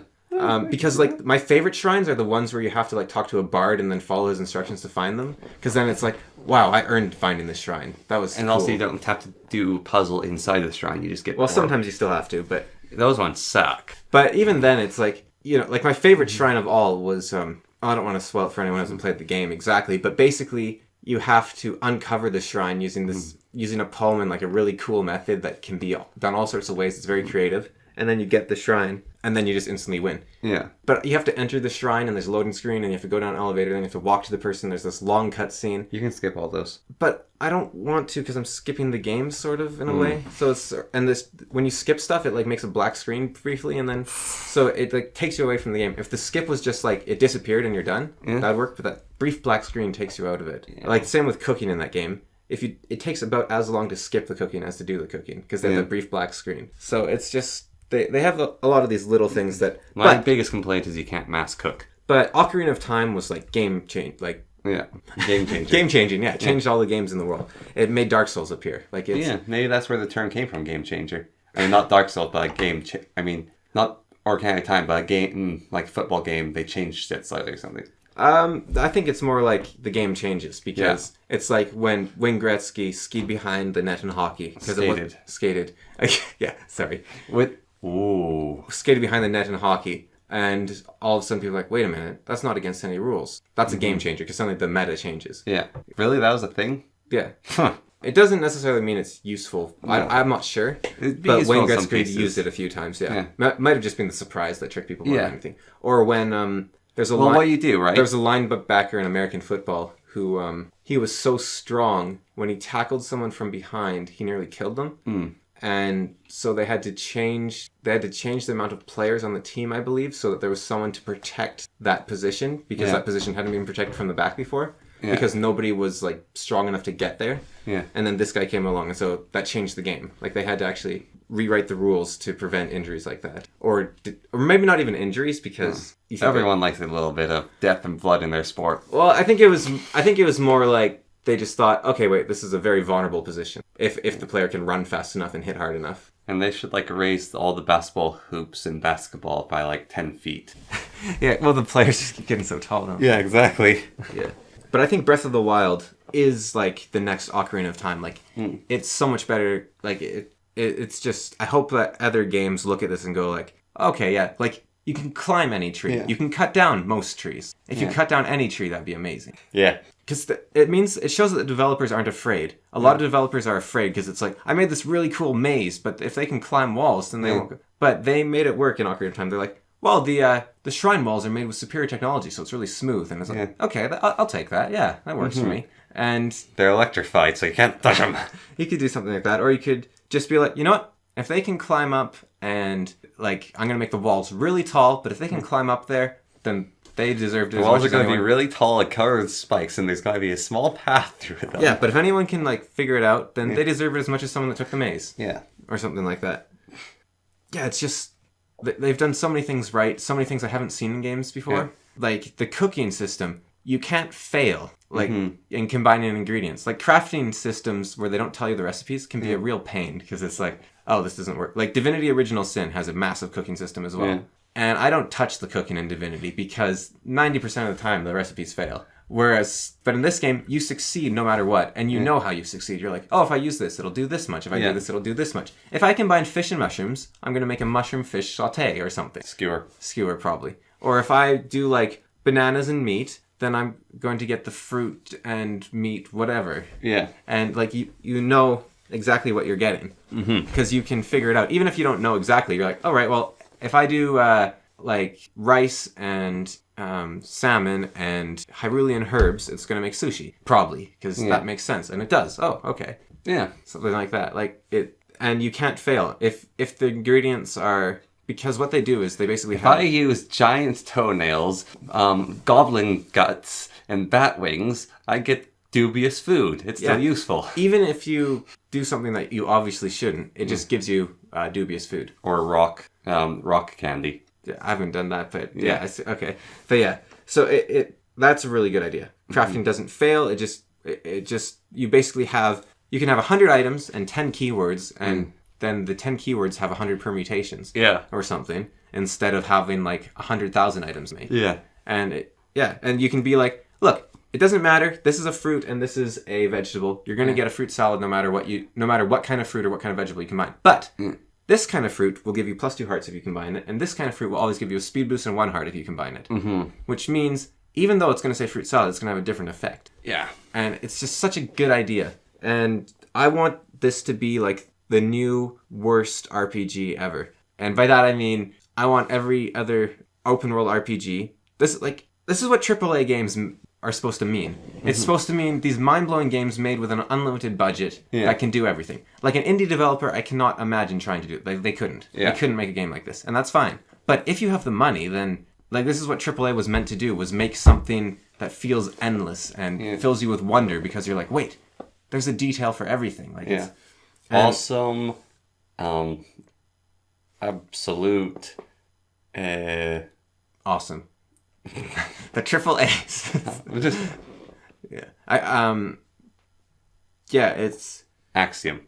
Because like my favorite shrines are the ones where you have to like talk to a bard and then follow his instructions to find them. Because then it's like, wow, I earned finding this shrine. That was cool. Also you don't have to do puzzle inside the shrine. You just get more. Sometimes you still have to, but those ones suck. But even then, it's like, like my favorite shrine of all was I don't want to spoil it for anyone who hasn't played the game exactly, but basically you have to uncover the shrine using a poem and like a really cool method that can be done all sorts of ways. It's very creative. And then you get the shrine, and then you just instantly win. Yeah. But you have to enter the shrine, and there's a loading screen, and you have to go down an elevator, then you have to walk to the person. There's this long cutscene. You can skip all those. But I don't want to, because I'm skipping the game, sort of, in a way. So when you skip stuff, it like makes a black screen briefly, and then so it like takes you away from the game. If the skip was just like it disappeared and you're done, that'd work. But that brief black screen takes you out of it. Yeah. Like same with cooking in that game. It takes about as long to skip the cooking as to do the cooking, because they have that brief black screen. So it's just. They have a lot of these little things that... My biggest complaint is you can't mass cook. But Ocarina of Time was like game change, like... Yeah, game changing. Game changing, yeah. It changed all the games in the world. It made Dark Souls appear. Like it's... Yeah, maybe that's where the term came from, game changer. I mean, not Dark Souls, but not Ocarina of Time, but a game, like a football game, they changed it slightly or something. I think it's more like the game changes, because it's like when Wayne Gretzky skied behind the net in hockey. Skated. Yeah, sorry. Skated behind the net in hockey, and all of a sudden people are like, wait a minute, that's not against any rules. That's a game changer, because suddenly the meta changes. Yeah. Really? That was a thing? Yeah. Huh. It doesn't neccerily mean it's useful. No. I'm not sure. But Wayne Gretzky used it a few times, yeah. Might have just been the surprise that tricked people more than anything. Or when there's a line... what you do, right? There's a linebacker in American football who he was so strong, when he tackled someone from behind, he nearly killed them. And so they had to change the amount of players on the team, I believe, so that there was someone to protect that position, because that position hadn't been protected from the back before, because nobody was like strong enough to get there. Yeah. And then this guy came along, and so that changed the game. Like they had to actually rewrite the rules to prevent injuries like that, or maybe not even injuries, because everyone likes a little bit of death and blood in their sport. Well, I think it was more like they just thought, okay, wait, this is a very vulnerable position. If the player can run fast enough and hit hard enough. And they should like raise all the basketball hoops in basketball by like 10 feet. Yeah, well, the players just keep getting so tall now. Yeah, exactly. Yeah. But I think Breath of the Wild is like the next Ocarina of Time. Like, it's so much better. Like, it's just, I hope that other games look at this and go like, okay, yeah, like, you can climb any tree. Yeah. You can cut down most trees. If you cut down any tree, that'd be amazing. Yeah. Because it shows that the developers aren't afraid. A lot of developers are afraid because it's like, I made this really cool maze, but if they can climb walls, then they won't go. But they made it work in Ocarina of Time. They're like, well, the shrine walls are made with superior technology, so it's really smooth. And it's like, okay, I'll take that. Yeah, that works for me. And they're electrified, so you can't touch them. You could do something like that. Or you could just be like, you know what? If they can climb up and, like, I'm going to make the walls really tall, but if they can climb up there, then they deserve to. The walls are going to be really tall, like covered with spikes, and there's going to be a small path through them. Yeah, but if anyone can, like, figure it out, then they deserve it as much as someone that took the maze. Yeah. Or something like that. Yeah, it's just, they've done so many things right, so many things I haven't seen in games before. Yeah. Like, the cooking system, you can't fail, like, in combining ingredients. Like, crafting systems where they don't tell you the recipes can be a real pain, because it's like, oh, this doesn't work. Like, Divinity Original Sin has a massive cooking system as well. Yeah. And I don't touch the cooking in Divinity, because 90% of the time the recipes fail. But in this game, you succeed no matter what, and you know how you succeed. You're like, oh, if I use this, it'll do this much. If I do this, it'll do this much. If I combine fish and mushrooms, I'm going to make a mushroom fish sauté or something. Skewer, probably. Or if I do, like, bananas and meat, then I'm going to get the fruit and meat, whatever. Yeah. And, like, you know exactly what you're getting. Because you can figure it out. Even if you don't know exactly, you're like, oh, right, well, if I do, like, rice and salmon and Hyrulean herbs, it's going to make sushi. Probably. Because that makes sense. And it does. Oh, okay. Yeah. Something like that. Like, and you can't fail. If the ingredients are... Because what they do is they basically If I use giant toenails, goblin guts, and bat wings, I get dubious food. It's still useful. Even if you do something that you obviously shouldn't, it just gives you dubious food. Or rock candy. I haven't done that, but okay. But yeah, so that's a really good idea. Crafting doesn't fail. It just you basically you can have 100 items and 10 keywords, and then the 10 keywords have 100 permutations. Yeah. Or something, instead of having like 100,000 items made. Yeah. And and you can be like, look, it doesn't matter. This is a fruit and this is a vegetable. You're going to get a fruit salad no matter what kind of fruit or what kind of vegetable you combine. But this kind of fruit will give you +2 hearts if you combine it, and this kind of fruit will always give you a speed boost and 1 heart if you combine it. Which means even though it's going to say fruit salad, it's going to have a different effect. Yeah. And it's just such a good idea. And I want this to be like the new worst RPG ever. And by that I mean I want every other open world RPG. This is what AAA games are supposed to mean. It's supposed to mean these mind-blowing games made with an unlimited budget that can do everything. Like an indie developer, I cannot imagine trying to do it. Like they couldn't. Yeah. They couldn't make a game like this, and that's fine. But if you have the money, then like this is what AAA was meant to do: was make something that feels endless and fills you with wonder because you're like, wait, there's a detail for everything. Like it's awesome, absolute, awesome. The triple A's. It's axiom.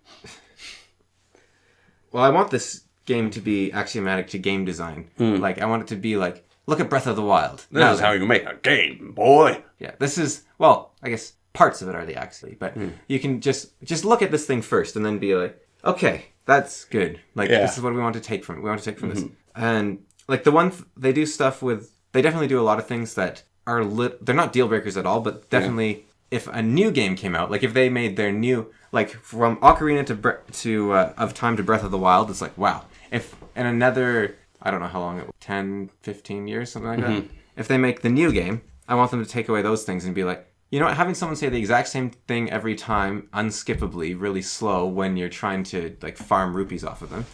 well, I want this game to be axiomatic to game design. Like I want it to be like, look at Breath of the Wild. This is how you make a game, boy. Yeah, this is, well, I guess parts of it are the axiom, but you can just look at this thing first and then be like, okay, that's good. Like this is what we want to take from it. We want to take from this. And like the one they do stuff with, they definitely do a lot of things that are they're not deal breakers at all, but definitely if a new game came out, like if they made their new, like from Ocarina to of Time to Breath of the Wild, it's like, wow. If in another, I don't know how long it was, 10, 15 years, something like that, if they make the new game, I want them to take away those things and be like, you know what, having someone say the exact same thing every time, unskippably, really slow when you're trying to like farm rupees off of them.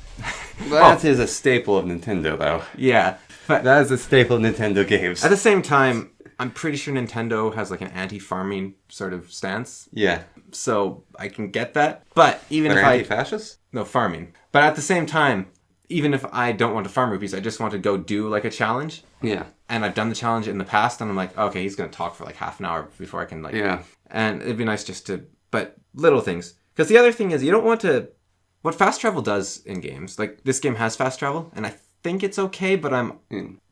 That is a staple of Nintendo, though. Yeah, but That is a staple of Nintendo games. at the same time, I'm pretty sure Nintendo has like an anti-farming sort of stance, Yeah. so I can get that. But even They're if anti-fascist? no farming, but at the same time, even if I don't want to farm rupees, I just want to go do like a challenge. Yeah. And I've done the challenge in the past, and I'm like, okay, he's going to talk for like half an hour before I can like... Yeah. And it'd be nice just to... But little things. Because the other thing is, you don't want to... What fast travel does in games, like this game has fast travel, and I think it's okay, but I'm...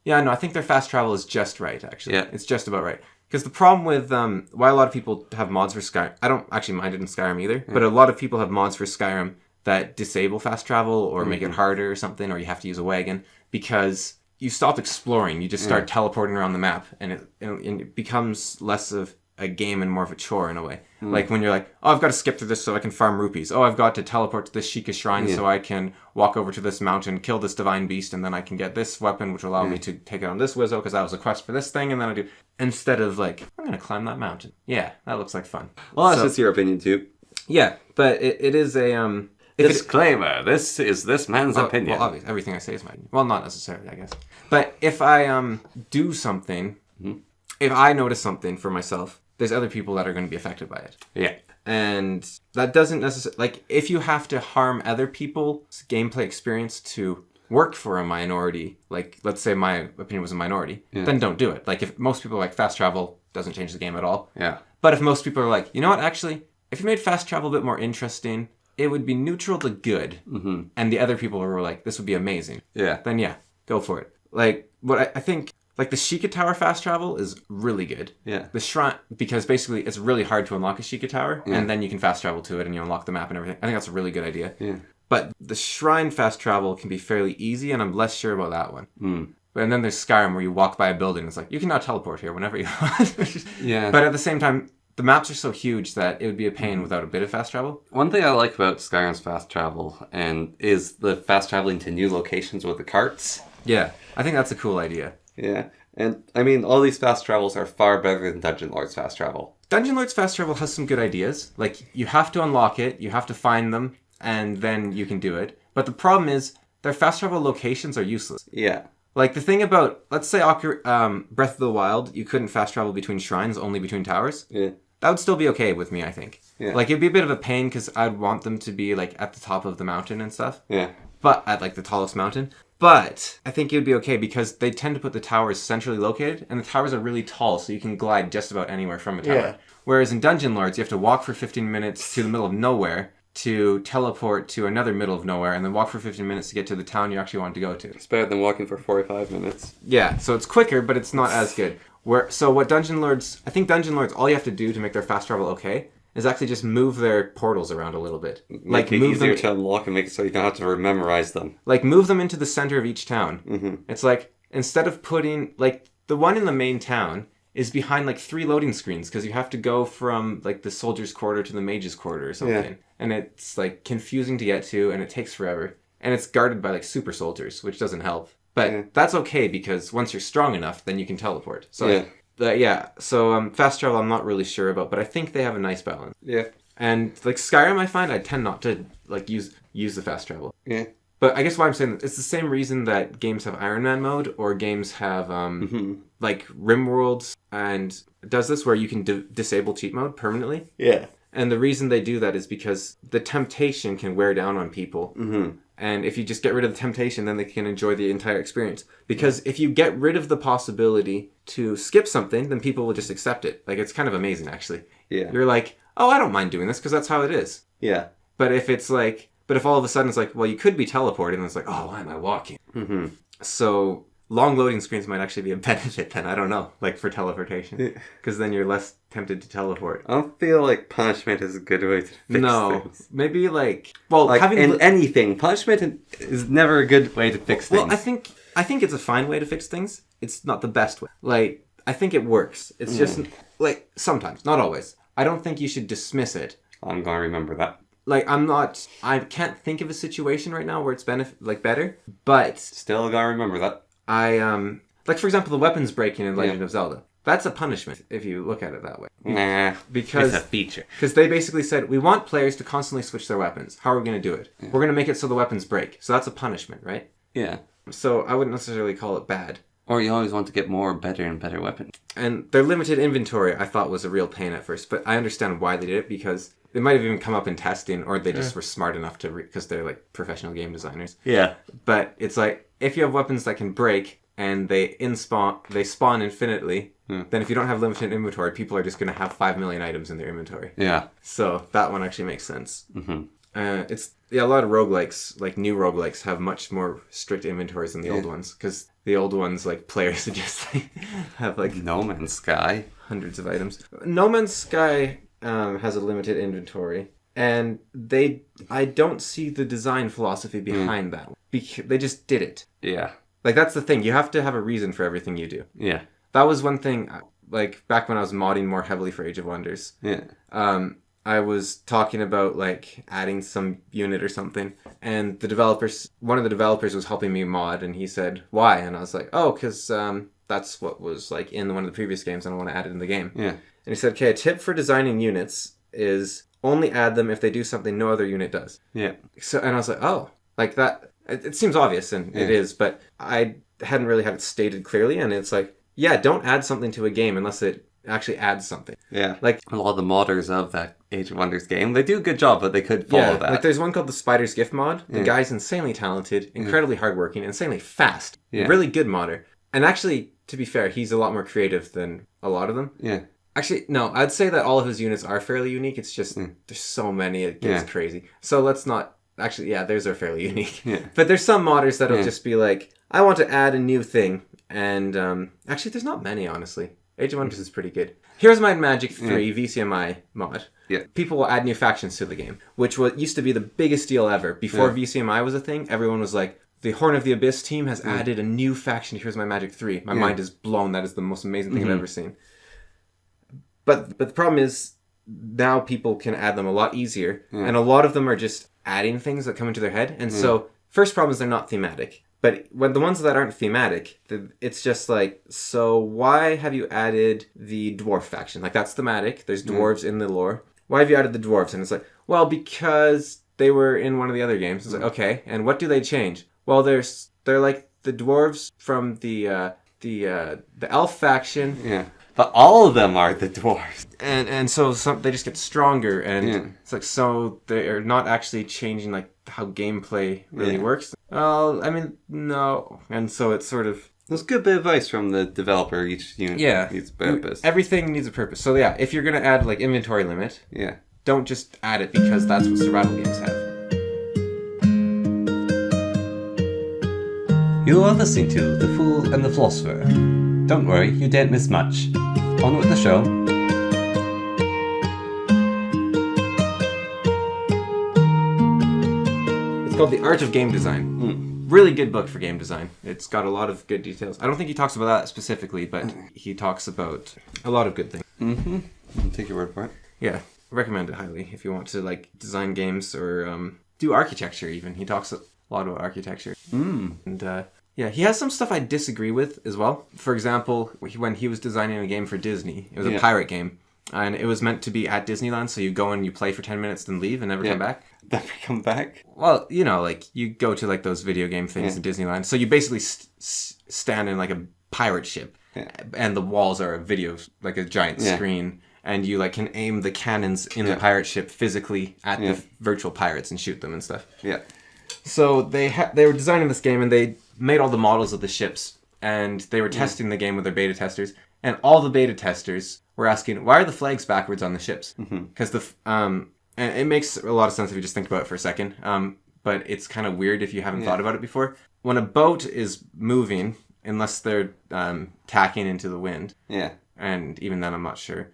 Yeah, no, I think their fast travel is just right, actually. Yeah. It's just about right. Because the problem with why a lot of people have mods for Skyrim... I don't actually mind it in Skyrim either, but a lot of people have mods for Skyrim that disable fast travel or make it harder or something, or you have to use a wagon, because you stop exploring. You just start teleporting around the map, and it becomes less of a game and more of a chore in a way. Like when you're like, oh, I've got to skip through this so I can farm rupees. Oh, I've got to teleport to this Sheikah shrine so I can walk over to this mountain, kill this divine beast, and then I can get this weapon, which will allow me to take it on this Wizzo, because that was a quest for this thing, and then I do... Instead of like, I'm going to climb that mountain. Yeah, that looks like fun. Well, that's just your opinion, too. Yeah, but it is a... Disclaimer, this is this man's opinion. Well, obviously, everything I say is my opinion. Well, not necessarily, I guess. But if I do something, if I notice something for myself, there's other people that are going to be affected by it. Yeah. And that doesn't necessarily... Like, if you have to harm other people's gameplay experience to work for a minority, like, let's say my opinion was a minority, then don't do it. Like, if most people are like, fast travel doesn't change the game at all. Yeah. But if most people are like, you know what, actually, if you made fast travel a bit more interesting... it would be neutral to good, and the other people were like, this would be amazing. Yeah. Then yeah, go for it. Like, what I think, like the Sheikah Tower fast travel is really good. Yeah. The shrine, because basically it's really hard to unlock a Sheikah Tower, and then you can fast travel to it and you unlock the map and everything. I think that's a really good idea. Yeah. But the shrine fast travel can be fairly easy, and I'm less sure about that one. And then there's Skyrim where you walk by a building, and it's like, you can now teleport here whenever you want. Yeah. But at the same time, the maps are so huge that it would be a pain without a bit of fast travel. One thing I like about Skyrim's fast travel is the fast traveling to new locations with the carts. Yeah, I think that's a cool idea. Yeah. And, I mean, all these fast travels are far better than Dungeon Lord's fast travel. Dungeon Lord's fast travel has some good ideas. Like, you have to unlock it, you have to find them, and then you can do it. But the problem is, their fast travel locations are useless. Yeah. Like, the thing about, let's say Breath of the Wild, you couldn't fast travel between shrines, only between towers. Yeah. That would still be okay with me, I think. Yeah. Like, it'd be a bit of a pain, because I'd want them to be, like, at the top of the mountain and stuff. Yeah. But, at, like, the tallest mountain. But, I think it would be okay, because they tend to put the towers centrally located, and the towers are really tall, so you can glide just about anywhere from a tower. Yeah. Whereas in Dungeon Lords, you have to walk for 15 minutes to the middle of nowhere, to teleport to another middle of nowhere, and then walk for 15 minutes to get to the town you actually want to go to. It's better than walking for 45 minutes. Yeah, so it's quicker, but it's not as good. So what Dungeon Lords... I think Dungeon Lords, all you have to do to make their fast travel okay is actually just move their portals around a little bit. Make it easier to unlock and make it so you don't have to memorize them. Like, move them into the center of each town. It's like, instead of putting... Like, the one in the main town is behind like 3 loading screens because you have to go from like the soldier's quarter to the mage's quarter or something. Yeah. And it's like confusing to get to and it takes forever. And it's guarded by like super soldiers, which doesn't help. But that's okay because once you're strong enough, then you can teleport. So fast travel I'm not really sure about, but I think they have a nice balance. Yeah. And like Skyrim, I find I tend not to like use the fast travel. Yeah. But I guess why I'm saying it's the same reason that games have Iron Man mode or games have like RimWorlds and does this where you can disable cheat mode permanently. Yeah. And the reason they do that is because the temptation can wear down on people. Mm-hmm. And if you just get rid of the temptation, then they can enjoy the entire experience. Because if you get rid of the possibility to skip something, then people will just accept it. Like, it's kind of amazing, actually. Yeah. You're like, oh, I don't mind doing this because that's how it is. Yeah. But if all of a sudden it's like, well, you could be teleporting, and it's like, oh, why am I walking? Mm-hmm. So long loading screens might actually be a benefit then. I don't know, like for teleportation. Because then you're less tempted to teleport. I don't feel like punishment is a good way to fix things. Maybe like... Well, like anything. Punishment is never a good way to fix things. Well, I think it's a fine way to fix things. It's not the best way. Like, I think it works. It's just, like, sometimes. Not always. I don't think you should dismiss it. I'm going to remember that. Like, I can't think of a situation right now where it's better, but... Still gotta remember that. Like, for example, the weapons breaking in Legend of Zelda. That's a punishment, if you look at it that way. Nah, because it's a feature. Because they basically said, we want players to constantly switch their weapons. How are we going to do it? Yeah. We're going to make it so the weapons break. So that's a punishment, right? Yeah. So I wouldn't necessarily call it bad. Or you always want to get better and better weapons. And their limited inventory, I thought, was a real pain at first. But I understand why they did it, because they might have even come up in testing, or they just were smart enough to... Because they're, like, professional game designers. Yeah. But it's like, if you have weapons that can break... and they spawn infinitely, then if you don't have limited inventory, people are just going to have 5 million items in their inventory. Yeah. So that one actually makes sense. Mm-hmm. A lot of roguelikes, like new roguelikes, have much more strict inventories than the old ones. Because the old ones, like, players just have, like... No Man's Sky. Hundreds of items. No Man's Sky has a limited inventory. And I don't see the design philosophy behind that. They just did it. Yeah. Like, that's the thing. You have to have a reason for everything you do. Yeah. That was one thing, like, back when I was modding more heavily for Age of Wonders. Yeah. I was talking about, like, adding some unit or something. And one of the developers was helping me mod, and he said, why? And I was like, oh, because that's what was, like, in one of the previous games, and I want to add it in the game. Yeah. And he said, okay, a tip for designing units is only add them if they do something no other unit does. Yeah. And I was like, oh, like that... It seems obvious, and it is, but I hadn't really had it stated clearly, and it's like, yeah, don't add something to a game unless it actually adds something. Yeah. Like, a lot of the modders of that Age of Wonders game, they do a good job, but they could follow that. Like, there's one called the Spider's Gift mod. The guy's insanely talented, incredibly hardworking, insanely fast. Yeah. Really good modder. And actually, to be fair, he's a lot more creative than a lot of them. Yeah. Actually, no, I'd say that all of his units are fairly unique. It's just, there's so many, it gets crazy. So let's not... Actually, yeah, theirs are fairly unique. Yeah. But there's some modders that'll just be like, I want to add a new thing. And actually, there's not many, honestly. Age of Wonders is pretty good. Here's My Magic 3 VCMI mod. Yeah. People will add new factions to the game, which used to be the biggest deal ever. Before VCMI was a thing, everyone was like, the Horn of the Abyss team has added a new faction to Here's My Magic 3. My mind is blown. That is the most amazing thing I've ever seen. But the problem is, now people can add them a lot easier. And a lot of them are just adding things that come into their head. And so, first problem is they're not thematic. But when the ones that aren't thematic, it's just like, so why have you added the dwarf faction? Like, that's thematic. There's dwarves in the lore. Why have you added the dwarves? And it's like, well, because they were in one of the other games. It's like, okay, and what do they change? Well, they're like the dwarves from the elf faction. Yeah. But all of them are the dwarves. And so they just get stronger, and it's like, so they're not actually changing, like, how gameplay really works. Well, I mean, no. And so it's sort of... There's a good bit of advice from the developer. Each unit needs a purpose. Everything needs a purpose. So yeah, if you're going to add, like, inventory limit, don't just add it because that's what survival games have. You are listening to The Fool and the Philosopher. Don't worry, you didn't miss much. On with the show. It's called The Art of Game Design. really good book for game design. It's got a lot of good details. I don't think he talks about that specifically, but he talks about a lot of good things. Mm-hmm. I'll take your word for it. Yeah, I recommend it highly if you want to like design games or do architecture even. He talks a lot about architecture. And yeah, he has some stuff I disagree with as well. For example, when he was designing a game for Disney, it was a pirate game. And it was meant to be at Disneyland, so you go and you play for 10 minutes, then leave and never come back. Never come back? Well, you know, like, you go to, like, those video game things in Disneyland. So you basically stand in, like, a pirate ship. Yeah. And the walls are a video, like a giant screen. And you, like, can aim the cannons in the pirate ship physically at the virtual pirates and shoot them and stuff. Yeah. So they were designing this game, and they made all the models of the ships. And they were testing the game with their beta testers. And all the beta testers were asking, why are the flags backwards on the ships? Because and it makes a lot of sense if you just think about it for a second. But it's kind of weird if you haven't thought about it before. When a boat is moving, unless they're tacking into the wind, and even then I'm not sure,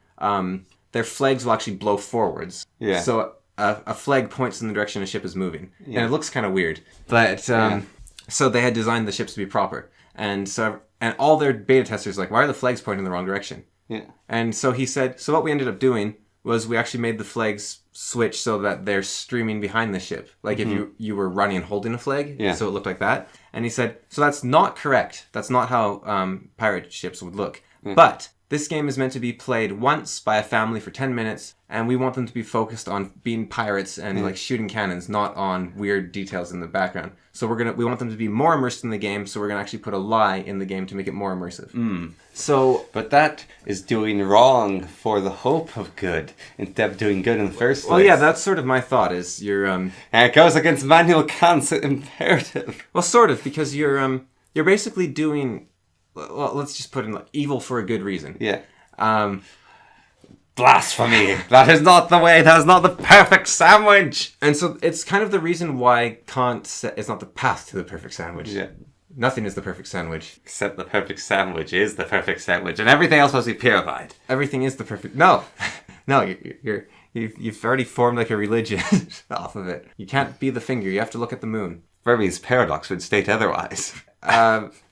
their flags will actually blow forwards. Yeah. So a flag points in the direction a ship is moving. And it looks kind of weird. But so they had designed the ships to be proper. And all their beta testers were like, why are the flags pointing in the wrong direction? Yeah. And so he said, so what we ended up doing was we actually made the flags switch so that they're streaming behind the ship. Like if you were running and holding a flag, so it looked like that. And he said, so that's not correct. That's not how pirate ships would look. But this game is meant to be played once by a family for 10 minutes, and we want them to be focused on being pirates and like shooting cannons, not on weird details in the background. So we want them to be more immersed in the game, so we're gonna actually put a lie in the game to make it more immersive. So, but that is doing wrong for the hope of good instead of doing good in the first place. Well, yeah, that's sort of my thought. Is you're and it goes against Immanuel Kant's imperative. Well, sort of, because you're basically doing. Well, let's just put in like evil for a good reason. Yeah. Blasphemy! That is not the way. That is not the perfect sandwich. And so it's kind of the reason why Kant said it's not the path to the perfect sandwich. Yeah. Nothing is the perfect sandwich. Except the perfect sandwich is the perfect sandwich, and everything else must be purified. Everything is the perfect. No, no, you've already formed like a religion off of it. You can't be the finger. You have to look at the moon. Fermi's paradox would state otherwise.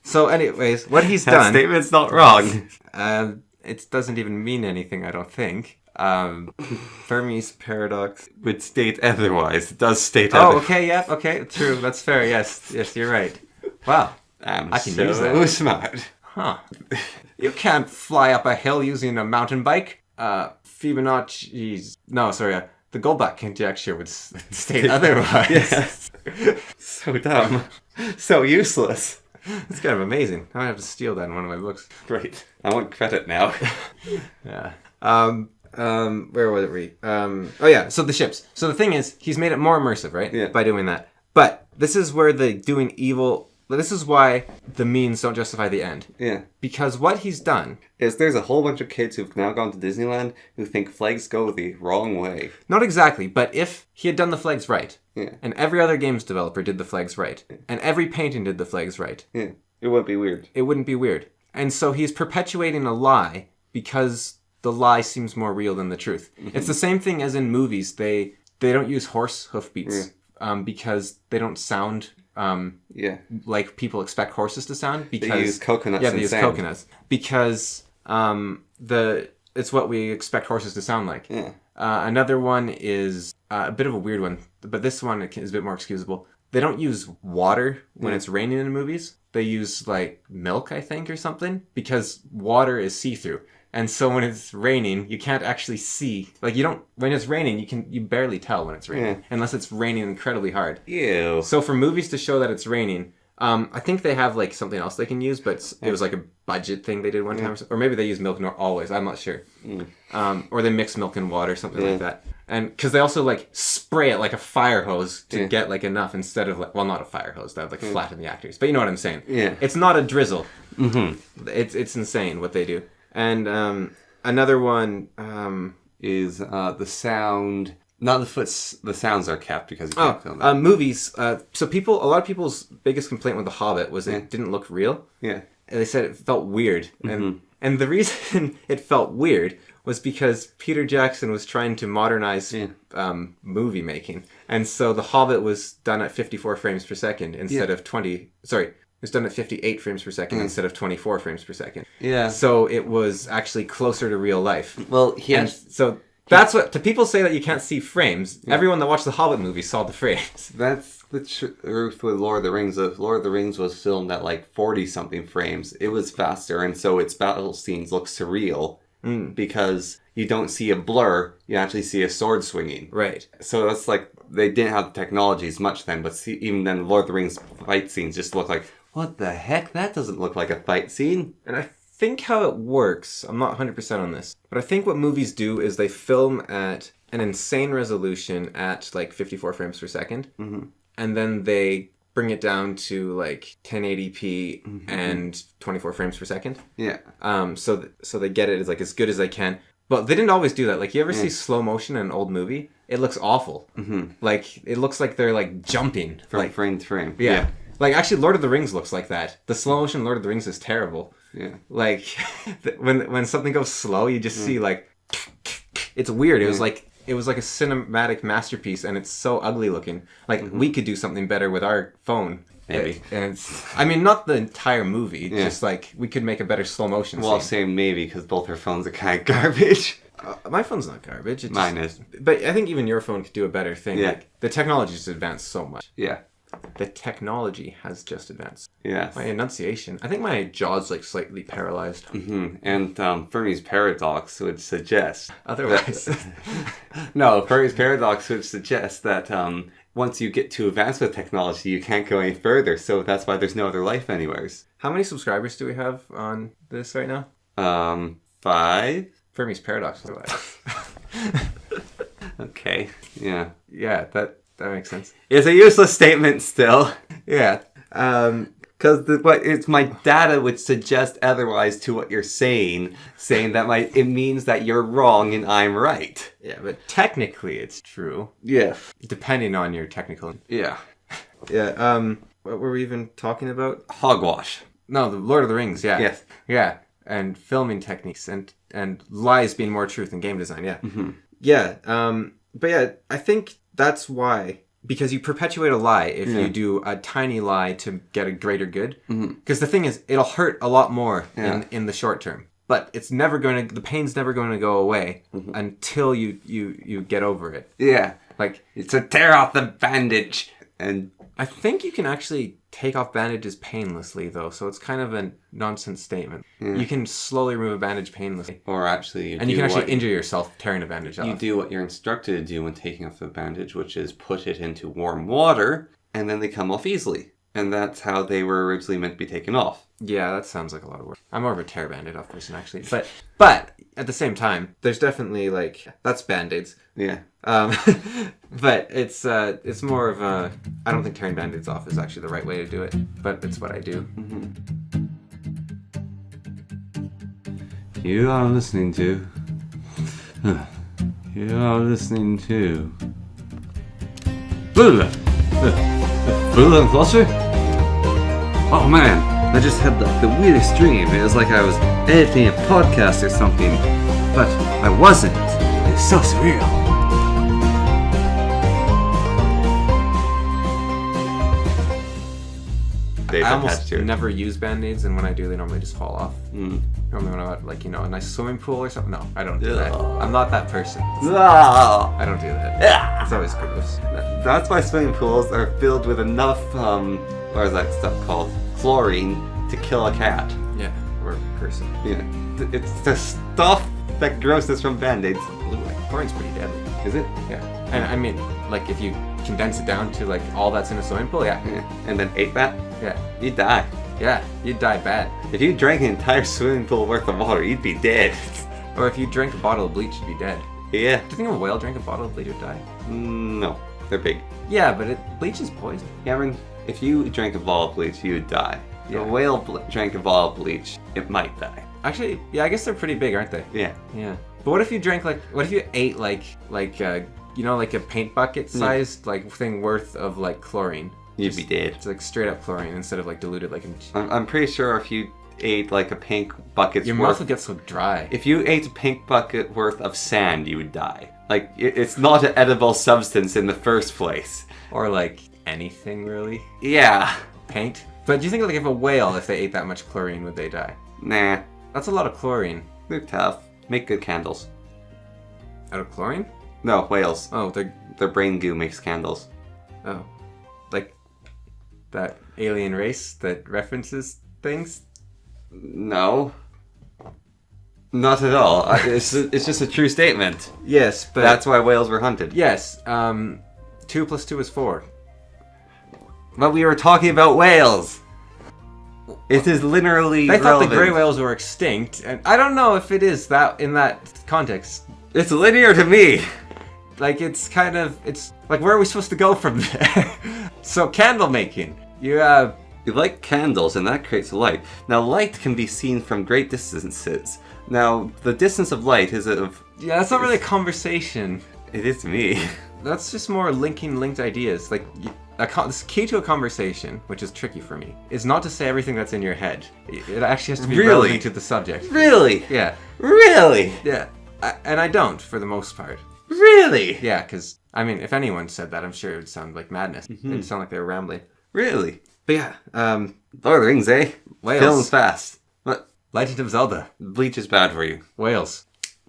So, anyways, what he's that done. Statement's not wrong. It doesn't even mean anything, I don't think. Fermi's paradox would state otherwise. It does state otherwise. Oh, okay, yeah, okay, true. That's fair. Yes, you're right. Wow. I can use that. So smart. Huh. You can't fly up a hill using a mountain bike. Fibonacci's... No, sorry. The Goldbach conjecture would state otherwise. Yes. So dumb. So useless. It's kind of amazing. I might have to steal that in one of my books. Great. I want credit now. Yeah. Where were we? Oh yeah, so the ships. So the thing is, he's made it more immersive, right? Yeah. By doing that. But this is where the doing evil... This is why the means don't justify the end. Yeah. Because what he's done... is there's a whole bunch of kids who've now gone to Disneyland who think flags go the wrong way. Not exactly, but if he had done the flags right, and every other games developer did the flags right, and every painting did the flags right... Yeah. It wouldn't be weird. It wouldn't be weird. And so he's perpetuating a lie because the lie seems more real than the truth. Mm-hmm. It's the same thing as in movies. They don't use horse hoofbeats because they don't sound... like people expect horses to sound, because they use coconuts. Yeah, they use coconuts because it's what we expect horses to sound like. Yeah. Another one is a bit of a weird one, but this one is a bit more excusable. They don't use water when it's raining in movies. They use like milk, I think, or something, because water is see-through. And so when it's raining, you can't actually see. Like when it's raining, you barely tell when it's raining, unless it's raining incredibly hard. Ew. So for movies to show that it's raining, I think they have like something else they can use, but it was like a budget thing they did one time, or maybe they use milk always. I'm not sure. Or they mix milk and water, something like that. And because they also like spray it like a fire hose to get like enough instead of like, well, not a fire hose, that would like flatten the actors, but you know what I'm saying. Yeah. It's not a drizzle. Mm-hmm. It's insane what they do. And another one is the sound. Not the sounds are kept because you can't film that. Movies. So a lot of people's biggest complaint with The Hobbit was it didn't look real. Yeah. And they said it felt weird. And the reason it felt weird was because Peter Jackson was trying to modernize movie making. And so The Hobbit was done at 54 frames per second instead of 20... Sorry, it was done at 58 frames per second instead of 24 frames per second. Yeah. So it was actually closer to real life. Well, So that's what... To people say that you can't see frames, everyone that watched the Hobbit movie saw the frames. That's the truth with Lord of the Rings. Lord of the Rings was filmed at like 40-something frames. It was faster, and so its battle scenes look surreal because you don't see a blur, you actually see a sword swinging. Right. So that's like, they didn't have the technology as much then, but even then, Lord of the Rings fight scenes just look like, what the heck? That doesn't look like a fight scene. And I think how it works, I'm not 100% on this, but I think what movies do is they film at an insane resolution at like 54 frames per second, and then they bring it down to like 1080p and 24 frames per second. Yeah. So they get it as good as they can. But they didn't always do that. Like, you ever see slow motion in an old movie? It looks awful. Like, it looks like they're like jumping From frame to frame. Yeah. Like, actually, Lord of the Rings looks like that. The slow motion Lord of the Rings is terrible. Yeah. Like, when something goes slow, you just see like, it's weird. It was like a cinematic masterpiece, and it's so ugly looking. Like, we could do something better with our phone. Maybe. And I mean, not the entire movie, just like, we could make a better slow motion Well, I'll scene. say maybe, because both our phones are kind of garbage. My phone's not garbage. Mine is. But I think even your phone could do a better thing. Yeah. Like, the technology's advanced so much. Yeah. The technology has just advanced. Yes. My enunciation. I think my jaw's like slightly paralyzed. And Fermi's paradox would suggest... Otherwise. No, Fermi's paradox would suggest that once you get too advanced with technology, you can't go any further, so that's why there's no other life anywheres. How many subscribers do we have on this right now? 5? Fermi's paradox. Okay, yeah. Yeah, that makes sense. It's a useless statement still. Yeah. Because it's my data which suggests otherwise to what you're saying that it means that you're wrong and I'm right. Yeah, but technically it's true. Yeah. Depending on your technical... Yeah. Yeah, what were we even talking about? Hogwash. No, the Lord of the Rings, yeah. Yes. Yeah, and filming techniques and lies being more truth in game design, yeah. Yeah, but yeah, I think that's why, because you perpetuate a lie if you do a tiny lie to get a greater good. Because the thing is, it'll hurt a lot more in the short term. But it's never going to, the pain's never going to go away until you get over it. Yeah. Like, It's a tear off the bandage. And I think you can actually take off bandages painlessly, though, so it's kind of a nonsense statement. You can slowly remove a bandage painlessly. or actually, And you can actually injure yourself tearing a bandage off. you do what you're instructed to do when taking off the bandage, which is put it into warm water, and then they come off easily. And that's how they were originally meant to be taken off. Yeah, that sounds like a lot of work. I'm more of a tear bandage off person, actually. But at the same time, there's definitely like, that's band-aids. Yeah. But it's more of a, I don't think tearing band-aids off is actually the right way to do it, but it's what I do. You are listening to. You are listening to. Fool and Philosopher? Oh man, I just had the weirdest dream. It was like I was editing a podcast or something, but I wasn't. It was so surreal. I almost never use band-aids, and when I do, they normally just fall off. Normally when I'm at, like, a nice swimming pool or something. No, I don't do that. I'm not that person. I don't do that. It's always gross. That's why swimming pools are filled with enough, what is that stuff called? Chlorine to kill a cat. Yeah, or a person. Yeah. It's the stuff that grosses from band-aids. Chlorine's pretty deadly. Is it? Yeah. And I mean, like, if you condense it down to, like, all that's in a swimming pool, yeah. And then ate that? Yeah. You'd die. Yeah, you'd die bad. If you drank an entire swimming pool worth of water, you'd be dead. Or if you drank a bottle of bleach, you'd be dead. Yeah. Do you think a whale drank a bottle of bleach would die? No. They're big. Yeah, but bleach is poison. Cameron, if you drank a ball of bleach, you would die. If a whale drank a ball of bleach, it might die. Actually, yeah, I guess they're pretty big, aren't they? Yeah. Yeah. But what if you drank, like, what if you ate, like a paint bucket sized, like, thing worth of, like, chlorine? You'd be dead. It's like straight up chlorine instead of like diluted like in... I'm pretty sure if you ate like a pink bucket's Your worth... mouth would get so dry. If you ate a pink bucket worth of sand, you would die. Like, it's not an edible substance in the first place. Or like anything really. Yeah. Paint. But do you think like if a whale, if they ate that much chlorine, would they die? Nah. That's a lot of chlorine. They're tough. Make good candles. Out of chlorine? No, whales. Oh, Their brain goo makes candles. oh, like that alien race that references things. No. Not at all. It's just a true statement. Yes, but That's why whales were hunted. yes. 2 + 2 is 4. But we were talking about whales. It is literally They thought the relevant. gray whales were extinct, and I don't know if it is that in that context. It's linear to me. Like it's like where are we supposed to go from there? So candle making. You like candles, and that creates light. Now, light can be seen from great distances. Now, the distance of light is of... yeah, that's not really a conversation. It is to me. That's just more linked ideas. Like the key to a conversation, which is tricky for me, is not to say everything that's in your head. It actually has to be Really? relevant to the subject. Really? Yeah, Really? yeah. And I don't, for the most part. Really? Yeah, because I mean, if anyone said that, I'm sure it would sound like madness. Mm-hmm. It'd sound like they were rambling. Really? But yeah, Lord of the Rings, eh? Whales. Film's fast. But Legend of Zelda, bleach is bad for you. whales.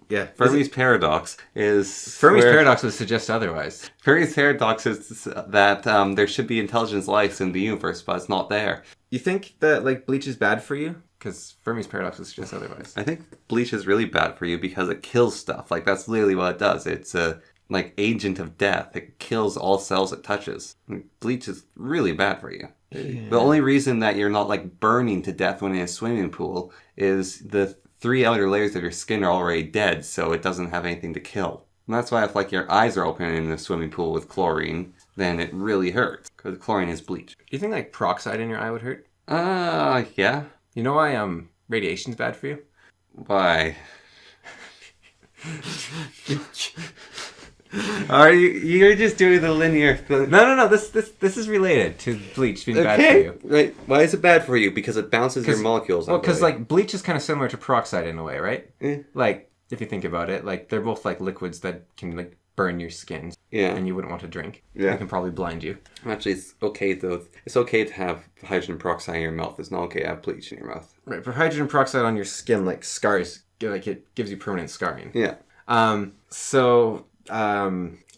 Yeah, Fermi's paradox is... Fermi's where- paradox would suggest otherwise. Fermi's paradox is that there should be intelligent life in the universe, but it's not there. You think that like bleach is bad for you? Because Fermi's paradox would suggest otherwise. I think bleach is really bad for you because it kills stuff. Like, that's literally what it does. It's a, like, agent of death. It kills all cells it touches. Bleach is really bad for you. Yeah. The only reason that you're not, like, burning to death when in a swimming pool is the 3 outer layers of your skin are already dead, so it doesn't have anything to kill. And that's why if, like, your eyes are open in a swimming pool with chlorine, then it really hurts. Because chlorine is bleach. Do you think like peroxide in your eye would hurt? Yeah. You know why radiation's bad for you? Why? Are you're just doing the linear thing. No. This is related to bleach being bad for you. Right. Why is it bad for you? Because it bounces your 'Cause- molecules. Well, because like bleach is kind of similar to peroxide in a way, right? Eh. Like if you think about it, like they're both like liquids that can like burn your skin. Yeah. And you wouldn't want to drink. Yeah. They can probably blind you. Actually, it's okay though. It's okay to have hydrogen peroxide in your mouth. It's not okay to have bleach in your mouth. Right. For hydrogen peroxide on your skin, like scars, like it gives you permanent scarring. Yeah.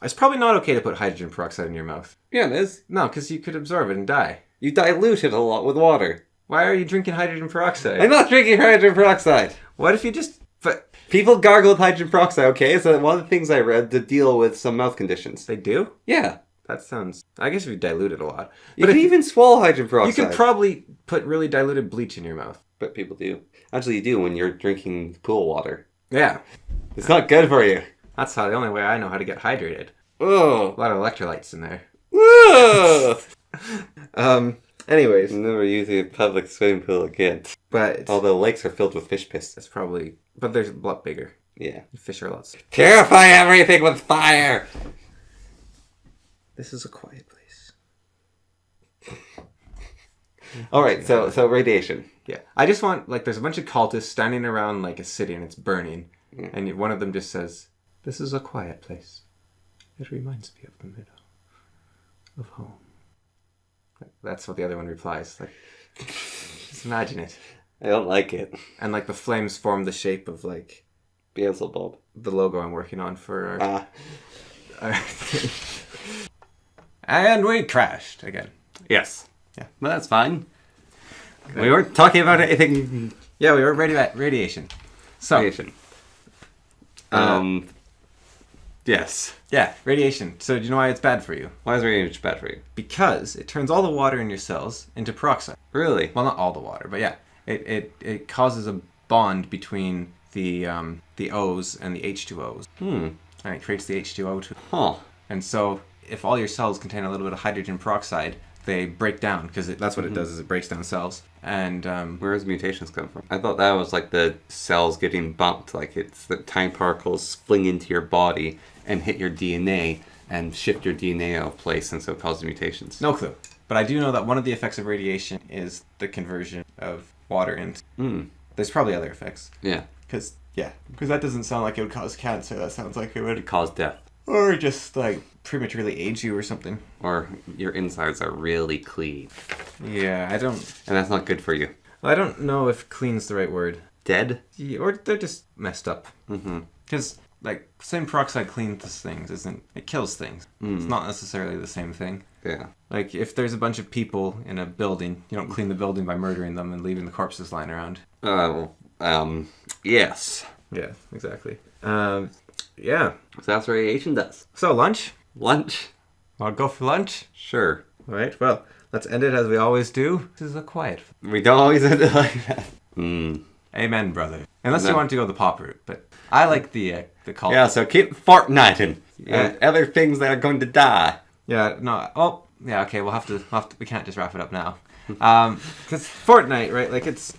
It's probably not okay to put hydrogen peroxide in your mouth. Yeah, it is. No, because you could absorb it and die. You dilute it a lot with water. Why are you drinking hydrogen peroxide? I'm not drinking hydrogen peroxide. What if you just... But People gargle with hydrogen peroxide. Okay, so one of the things I read to deal with some mouth conditions. they do? Yeah. That sounds... I guess if you dilute it a lot. You But can if even swallow hydrogen you peroxide. could probably put really diluted bleach in your mouth. But people do. Actually, you do when you're drinking pool water. Yeah. It's not good for you. That's the only way I know how to get hydrated. Oh. A lot of electrolytes in there. Ugh. Anyways. Never using a public swimming pool again. But Although lakes are filled with fish piss. it's probably... But they're a lot bigger. Yeah. Fish are a lot smaller. Terrify everything with fire! This is a quiet place. Alright, so radiation. Yeah. I just want... Like, there's a bunch of cultists standing around, like, a city and it's burning. Yeah. And one of them just says, "This is a quiet place. It reminds me of the middle of home." That's what the other one replies. Like, just imagine it. I don't like it. And like the flames form the shape of like Beelzebub. the logo I'm working on for Ah. our And we crashed again. Yes. Yeah. Well, that's fine. We weren't talking about anything. Yeah, we were ready about radiation. So Radiation. Yes. yeah, radiation. So do you know why it's bad for you? Why is radiation bad for you? Because it turns all the water in your cells into peroxide. Really? Well, not all the water, but yeah, it causes a bond between the O's and the H2O's, and it creates the H2O2. Huh. And so, if all your cells contain a little bit of hydrogen peroxide, they break down because that's what it does. Is it breaks down cells. And Where does mutations come from? I thought that was like the cells getting bumped, like it's the tiny particles fling into your body and hit your DNA and shift your DNA out of place, and so cause mutations. no clue. But I do know that one of the effects of radiation is the conversion of water in. Mm. There's probably other effects. Yeah. Because that doesn't sound like it would cause cancer. That sounds like it would. It cause death. Or just, like, prematurely age you or something. Or your insides are really clean. Yeah, I don't... And that's not good for you. I don't know if clean's the right word. Dead? Yeah, or they're just messed up. Mm-hmm. Because, like, sodium peroxide cleans things, isn't... It kills things. It's not necessarily the same thing. Yeah. Like, if there's a bunch of people in a building, you don't clean the building by murdering them and leaving the corpses lying around. Yes. Yeah, exactly. Yeah. So that's what radiation does. So, lunch? Lunch? Want to go for lunch? Sure. All right, well, let's end it as we always do. This is a quiet... We don't always end it like that. Amen, brother. Unless No. you want to go the pop route, but I like the call. Yeah, so keep Fortniting. And other things that are going to die. Yeah, no. Oh, yeah. Okay, we'll have to. We can't just wrap it up now, because Fortnite, right? Like it's.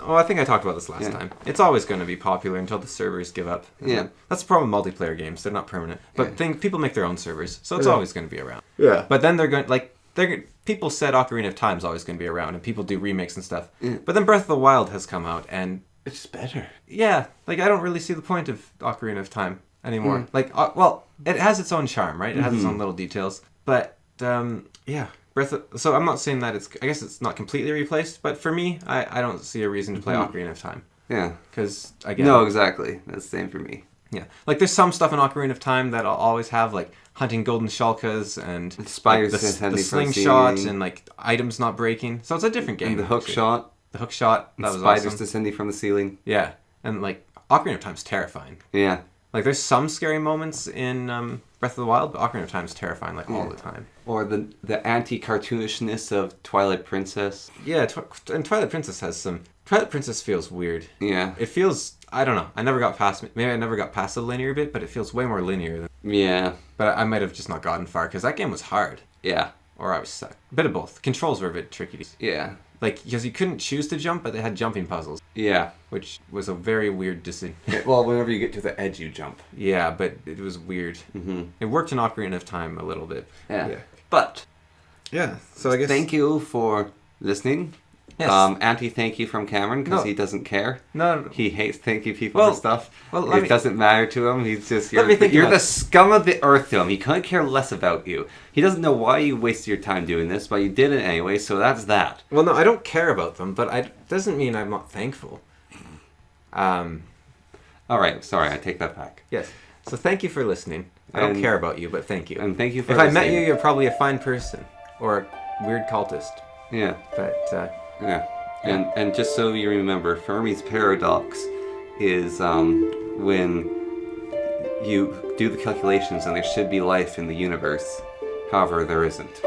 Oh, I think I talked about this last time. It's always going to be popular until the servers give up. Yeah. That's the problem with multiplayer games. They're not permanent. But people make their own servers, so it's always going to be around. Yeah. But then people said Ocarina of Time is always going to be around, and people do remakes and stuff. But then Breath of the Wild has come out, and It's better. yeah, like I don't really see the point of Ocarina of Time anymore. Like, well, it has its own charm, right? It has its own little details, but yeah, so I'm not saying that I guess it's not completely replaced, but for me, I don't see a reason to play Ocarina of Time Yeah. because again, No, exactly. That's the same for me. yeah, like there's some stuff in Ocarina of Time that I'll always have, like hunting golden shulkas and Spiders like, the descending from the slingshot ceiling. and like items not breaking. So it's a different game. And the hook actually. shot. The hook shot, that was Spiders awesome. descending from the ceiling. Yeah, and like Ocarina of Time's terrifying. Yeah. Like there's some scary moments in Breath of the Wild, but Ocarina of Time's terrifying like all the time. Or the anti-cartoonishness of Twilight Princess. Yeah, and Twilight Princess has some. Twilight Princess feels weird. Yeah. It feels. I don't know. I never got past. Maybe I never got past the linear bit, but it feels way more linear. Yeah. But I might have just not gotten far because that game was hard, Yeah. or I was stuck. A bit of both. Controls were a bit tricky. Yeah. Like because you couldn't choose to jump, but they had jumping puzzles, Yeah. which was a very weird decision. Well, whenever you get to the edge, you jump. Yeah, but it was weird. Mm-hmm. It worked in Ocarina of Time a little bit. Yeah. But Yeah. So I guess. thank you for listening. Yes. Anti-thank you from Cameron because No. he doesn't care. No. He hates thank you people Well- for stuff. well, let It me- doesn't matter to him. He's just Let me think you're about the it. scum of the earth to him. He couldn't care less about you. He doesn't know why you wasted your time doing this, but you did it anyway. So that's that. Well, no, I don't care about them, but doesn't mean I'm not thankful. All right, sorry, I take that back. Yes. So thank you for listening. I don't And- care about you, but thank you. And thank you for If I met listening. you, you're probably a fine person or a weird cultist. Yeah, But yeah. And just so you remember, Fermi's paradox is when you do the calculations and there should be life in the universe. However, there isn't.